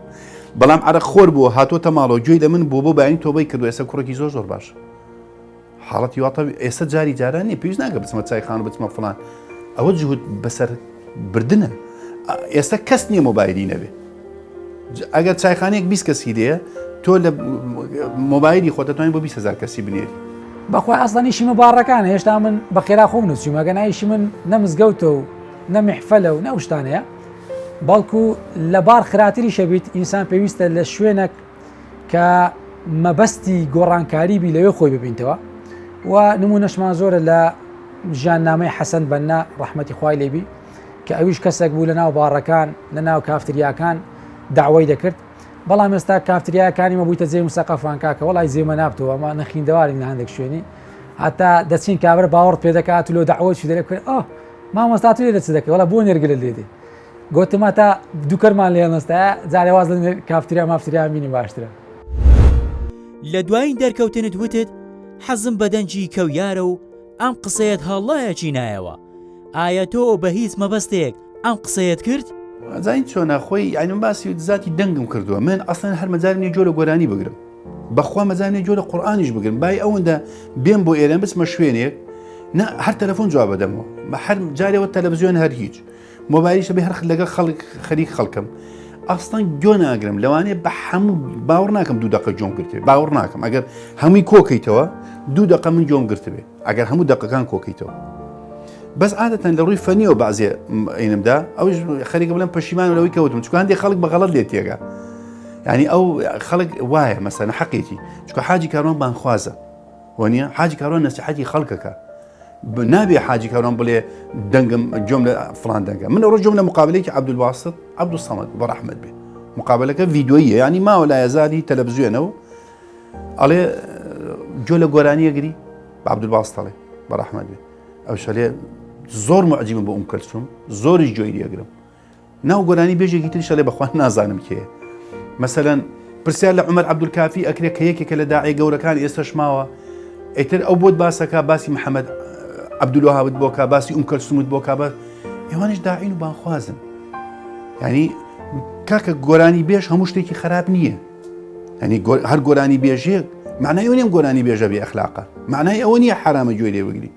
B: بەڵام عەرە خۆر بووە هاتۆتە ماڵەوە گوێی لە من بۆ باینی تۆبەی کردو ئێستا کوڕێکی زۆر باش. حاڵەتی واتە ئێستا جاری جاران نیە پێویست ناکە بچمە چایخان و بچمە فڵان. ئەوە جوهود بەسەر بردنە. ئێستا کەس نییە مۆبایلی نەبێ. ئەگەر چایخانەیەک 20 کەسی لێە تۆ لە مۆبایلی خۆت دەتوانین بۆ 20,000 کەسی بنێری.
C: بەخوای ئەسڵەنیشی مەباڕەکانە هێشتا من بە خێرا خۆم نووسیمە گەنایشی من نەمزگەوتە و نەمیحفەلە و نەوشتانەیە بەڵکو لە بار خراتری شەبیت ئینسان پێویستە لە شوێنێک کە مەبەستی گۆڕانکاری بی لەوێ خۆی ببینتەوە و نمونەشمان زۆرە لە ژیاننامەی حەسەن بەننا ڕەحمەتی خوای لێبی کە ئەویش کەسێک بوو لە ناو باڕەکان لە ناو کافتریاکان داوای دەکرد بەڵام ئێستا کافتریاکانی مەبوویتە جێ موسەقەفان کاکە وەڵای جێمە نابتەوە ئەمە نەخیندەوارین لە هەندێک شوێنی هەتا دەچین کابرا باوەڕ پێ دەکات و لۆ داوای دەکرد مامۆستا تو لێ دەچ دەکەی وەڵا بۆ نێرگە لێ دێ گوتمە تا دووکەرمان لێ نەستایە جارێ واز لە کافتریا مافتریا بینی باشترە.
A: لە دوایین دەرکەوتنت وتت حەزم بەدەنجی کەویارە و ئەم قسەیەت هەڵایەکی نایەوە. ئایا تۆ بە هیچ مەبەستێک ئەم قسەیەت کرد؟
B: زین چۆنە خۆی ئاینم باسی زاتی دەنگم کردووە من ئەسڵەن هەر مەجارنی جۆرە گۆرانی بگرم بەخوا مەزانێ جۆرە قورئانیش بگرم بای ئەوەندە بێم بۆ ئێرە بچمە شوێنێک نه هەر تەلەفۆن جواب بدەمەوە هەر جارێەوە تەلەڤیزیۆن هەر هیچ مۆبایلیشە بێ هەر لەگەڵ خەڵک خەریک خەڵکم ئەستان گۆ ناگرم لەوانێ بە هەموو باوەڕ ناکەم 2 دقە جۆم گرتێ باوەڕ ناکەم ئەگەر هەمووی کۆکەیتەوە 2 دقە من جۆم گرت بێ ئەگەر هەموو دقەکان کۆکەیتەوە بەس عادەتەن لە ڕووی فەنیەوە بەعزێ ئینمدا ئەوش خەریکە بڵێم پەشیمان لەوەی کەوتم چکە هەندێک خەڵک بەغەڵەت لێ تێگا یعنی ئەو خەڵک وایە مەسەلەن حەقێتی چکە حاجی کاروان بانخوازە وانە حاجی کاروان نەسیحەتی خەڵکەکە نابێ حاجی کاروان بڵێ دەنگم جۆم لە فڵان دەنگە من ئەوڕۆ جۆم لە مقابلەیەکی عەبدولباسط عەبدوسەمەد بەڕەحمەت بێ مقابلەکە ڤیدیۆییە ینی ماوە لا یەزالی تەلەڤیزیۆنەوە ئەڵێ جۆ لە گۆرانیە گری بە عەبدولباسط ئەڵێ بەڕەحمەت بێ ئەو شەلێ زۆر معجبم بۆ کەلسوم زۆریش جۆی لێگرم ناو گۆرانی بێژێکی تری شەڵێ بەخوا نازانم کێ مەسەلەن پرسیار لە عومەر عەبدولکافی ئەکرێ کە یەکێکە لە داعی گەورەکان ئێستاش ماوە ئیتر ئەو بۆت باسەکە باسی محەممەد عەبدولوهاب بۆکە باسی کەلسومت بۆکە بە ئێوانش داعین و بانخوازن ینی کاکە گۆرانی بێژ هەموو شتێکی خراپ نییە ینی هەر گۆرانی بێژێک معنای ئەوە نیە گۆرانی بێژە بێ ئەخلاقە معنای ئەوە نییە حرامە گوێ لێ بگری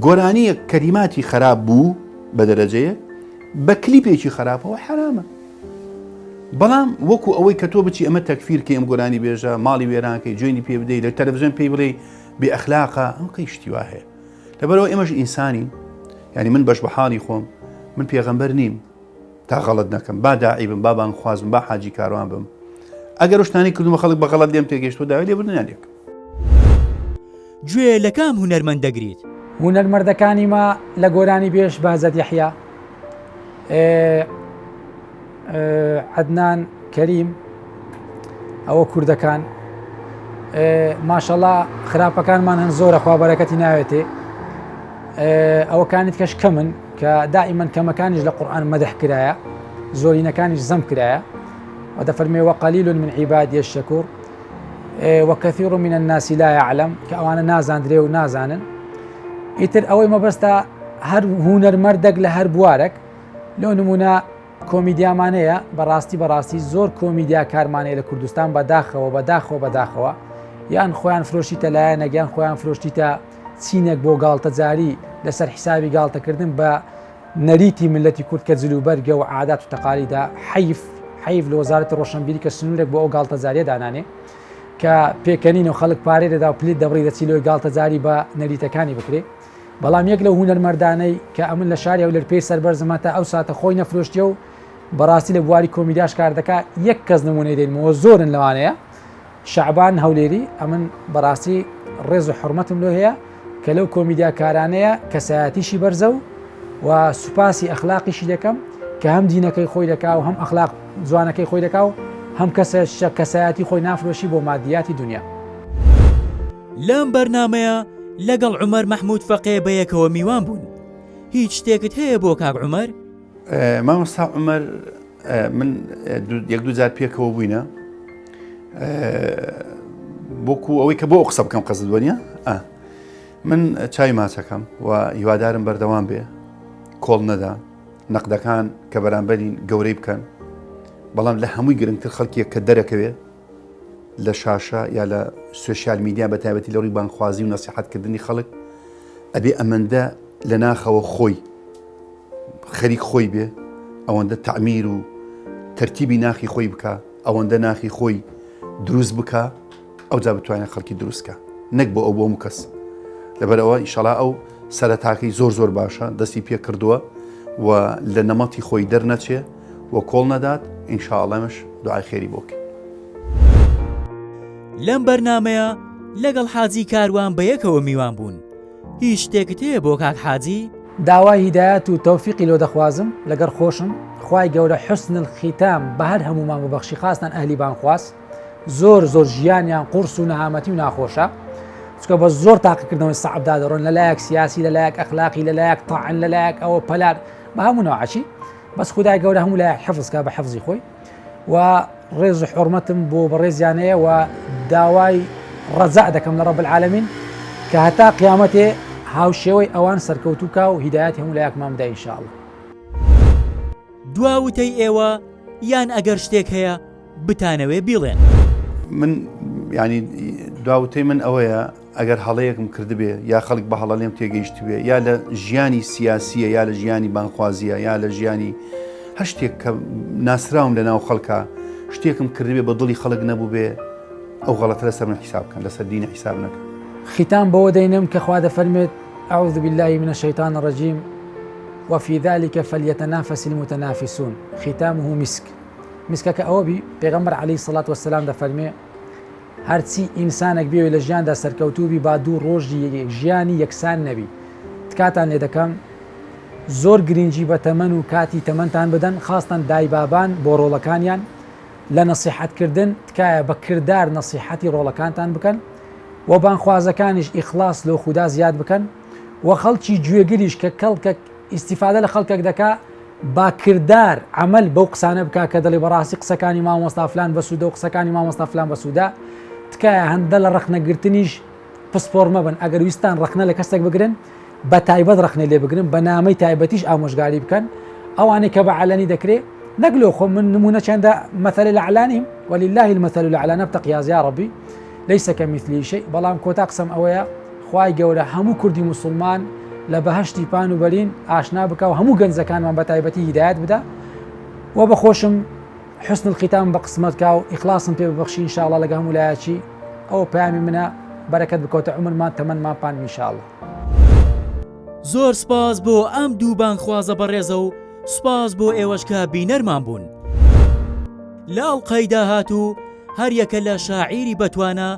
B: گۆرانیە کەلیماتی خراپ بوو بە دەرەجەیە بە کلیپێکی خراپەوە حرامە بەڵام وەکو ئەوەی کە تۆ بچی ئەمە تەکفیر کە ئەم گۆرانی بێژە ماڵی وێرانکەی جوێنی پێ بدەیت لە تەلەڤیزیۆن پێی بڵێ بێ ئەخلاقە ئەم کەی شتی وا هەیە لەبەرەوە ئێمەش ئینسانین ینی من بەش بە حاڵی خۆم من پێغەمبەر نیم تا غەڵەت نەکەم با داعی بم با بانخوازم با حاجی کاروان بم ئەگەر شتانی کردومە خەڵک بە غەڵەت لێم تێگەیشتوە داوای لێبوردنیان لێک
A: گوێ لە کام هونەرمەند دەگریت؟
C: هونەرمەردەکانی ما لە گۆرانی بێژ بازەت یەحیا عەدنان کەریم ئەوە کوردەکان ماشەڵڵا خراپەکانمان هەن زۆرە خوا بەرەکەتی ناوێتێ ئەوەکانیت کەش کەمن کە دائیمەن کەمەکانیش لە قورئان مەدەح کرایە زۆرینەکانیش زەم کرایە وەدەفەرمێ وەقەلیل من عیبادی الشەکوور وەکەثیر من الناس لا يعلم کە ئەوانە نازاندرێ و نازانن ئیتر ئەوەی مەبەستە هەر هونەرمەردێک لە هەر بوارێک لەو نمونە کۆمیدیامانەیە بەڕاستی زۆر کۆمیدیا کارمانەیە لە کوردستان بەداخەوە یان خۆیان فرۆشیتە لایەنە گیان خۆیان فرۆشتیتە چینێک بۆ گاڵتەجاری لەسەر حیسابی گاڵتەکردن بە نەریتی ملەتی کورد کە جلوبەرگە و عادات و تەقالیدا حیف لە وەزارەتی ڕۆشنبیری کە سنوورێک بۆ ئەو گاڵتەجاریە دانانێ کە پێکەنین و خەڵک پارێ دەدا و پلێت دەبڕی دەچی لەوەی گاڵتەجاری بە نەریتەکانی بکرێ بەڵام یەک لە هونەرمەردانەی کە ئەمن لە شاری و لەرپێی سەربەرزەمە تا ئەو ساتە خۆی نەفرۆشتیە و بەڕاستی لە بواری کۆمیدیاش کار دەکا یەک کەس نمونەی دێنمەوە زۆرن لەوانەیە شەعبان هەولێری ئەمن بەڕاستی ڕێز و حورمەتم لۆ هەیە کە لەو کۆمیدیاکارانەیە کەسایەتیشی بەرزە و سوپاسی ئەخلاقیشی دەکەم کە هەم دینەکەی خۆی دەکا و هەم ئەخلاق جوانەکەی خۆی دەکا و هەم کەسایەتی خۆی نافرۆشی بۆ مادیاتی دنیا.
A: لەم بەرنامەیە لەگەڵ عومەر مەحموود فەقێ بەیەکەوە میوان بوون. هیچ شتێکت هەیە بۆ کاک عومەر؟
B: مامۆستا عومەر من یەک دوو جار پێکەوە بووینە بۆکو ئەوەی کە بۆ قسە بکەم قەزت وەنیە؟ من چای ماچەکەم و هیوادارم بەردەوام بێ کۆڵ نەدا نەقدەکان کە بەرامبەرین گەورەی بکەن بەڵام لە هەمووی گرنگتر خەڵکیە کە دەرەکەوێ لە شاشە یا لە سوشیال میدیا بە تایبەتی لەوڕی بانخوازی و نەسیحەتکردنی خەڵک ئەبێ ئەمەندە لە ناخەوە خۆی خەریک خۆی بێ ئەوەندە تعمیر و تەرتیبی ناخی خۆی بکە ئەوەندە ناخی خۆی دروست بکە ئەوجا بتوانێت خەڵکی دروستکە نەک بۆ ئەو بۆ کەس لەبەرەوە ئیشەڵا ئەو سەرەتاکەی زۆر باشە دەستی پێ کردووە و لە نەمەتی خۆی دەرنەچێ و کۆڵ نەدات ئینشاءڵڵەمەش دوعای خێری بۆکە.
A: لەم بەرنامەیە لەگەڵ حاجی کاروان بەیەکەوە میوان بوون. هیچ شتێکت هەیە بۆ کاک حاجی؟
C: داوای هیدایەت و تەوفیقی لۆ دەخوازم لەگەر خۆشم خوای گەورە حوسن الختام بە هەر هەمومان ببەخشی خاستان ئەهلی بانخواست زۆر ژیانیان قورس و نەهامەتی و ناخۆشە چکە بە زۆر تاقیکردنەوەی سەعبدا دەڕۆن لەلایەک سیاسی لەلایەک ئەخلاقی لەلایەک تاعن لەلایەک ئەوە پەلار بە هەموو نەوعەچی بەس خودای گەورە هەموو لایەک حفظکە بە حەفزی خۆی و ڕێز و حورمەتم بۆ بەڕێزیانەیە و داوای ڕەجاء دەکەم لە ڕەب العالەمین کە هەتا قیامەتێ هاوشێوەی ئەوان سەرکەوتووکە و هیدایەتی هەموو لایەکمان بدە ئینشاءڵڵا.
A: دواوتەی ئێوە یان ئەگەر شتێک هەیە بتانەوێ بیڵێن.
B: من ینی دواوتەی من ئەوەیە ئەگەر هەڵەیەکم کردبێ یا خەڵک بە هەڵە لێم تێگەیشت بێ یا لە ژیانی سیاسیە یا لە ژیانی بانخوازیە یا لە ژیانی هەر شتێک کە ناسراوم لە ناو خەڵکە شتێکم کردبێ بە دڵی خەڵک نەبوو بێ ئەو غەڵەتە لەسەر من حیساب بکەن لەسەر دینە حیساب نەکەن.
C: ختام بەوە دەینم کە خوا دەفەرمێت أعوذ بالله من الشيطان الرجيم وفي ذلك فليتنافس المتنافسون ختامه مسك مسكك أوبي پیغمبر عليه الصلاة والسلام دەفەرمێ هەرچی ئینسانێک بێ لە ژیاندا سەرکەوتوبی با دوو ڕۆژی ژیانی یەکسان نەبی تکاتان لێ دەکەم زۆر گرنگی بە تەمەن و کاتی تەمەنتان بدەن خاستان دایبابان بۆ ڕۆڵەکانیان لە نەسیحەتکردن تکایە بە کردار نەسیحەتی ڕۆڵەکانتان بکەن و بانخوازەکانیش ئیخلاص لۆ خودا زیاد بکەن و خەڵکی گوێگریش کە کەڵکە ئیسیفادە لە خەڵکێک دەکا با کردار عمل بەو قسانە بکە کە دەڵێ بەڕاستی قسەکانی مامۆستا فلان بەسوودە و قسەکانی مامۆستا فلان بەسوودە تکایە هەندە لە ڕەخنەگرتنیش پسپۆر مەبن ئەگەر ویستان ڕەخنە لە کەسێک بگرن بە تایبەت ڕەخنە لێ بگرن بە نامەی تایبەتیش ئامۆژگاری بکەن ئەوانەی کە بە علەنی دەکرێت نەگلۆ خۆ من نمونە چەندە مەثل الأعلى ولله المثل الأعلى نبتقي يا ربي ليس كمثله شيء بەڵام کۆتا قسەم ئەوەیە خوای گەورە هەموو کوردی مسلمان لە بەهەشتی پان و بەرین ئاشنا بکە و هەموو گەنجەکانمان بە تایبەتی هیدایەت بدە و بەخۆشم حسن الختام بە قسمەت کا و ئیخلاسم پێ ببەخشی ئینشاءڵڵا لەگە هەموو لایەکی ئەوە پەیامی منە بەرەکەت بکەوتە عومرمان تەمەنمان پان ئینشاءڵڵا.
A: زۆر سپاس بۆ ئەم دوو بانخوازە بەڕێزە و سپاس بۆ ئێوەش کە بینەرمان بوون. لە ئەڵقەی داهاتوو هەر یەکە لە شاعیری بەتوانە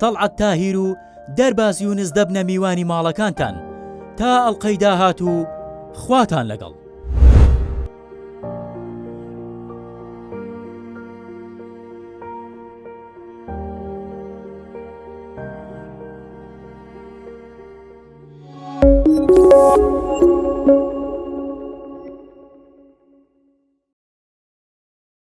A: تەڵعەت تاهیر و دەرباز یونس دەبنە میوانی ماڵەکانتان تا ئەڵقەی داهاتوو خواتان لەگەڵ.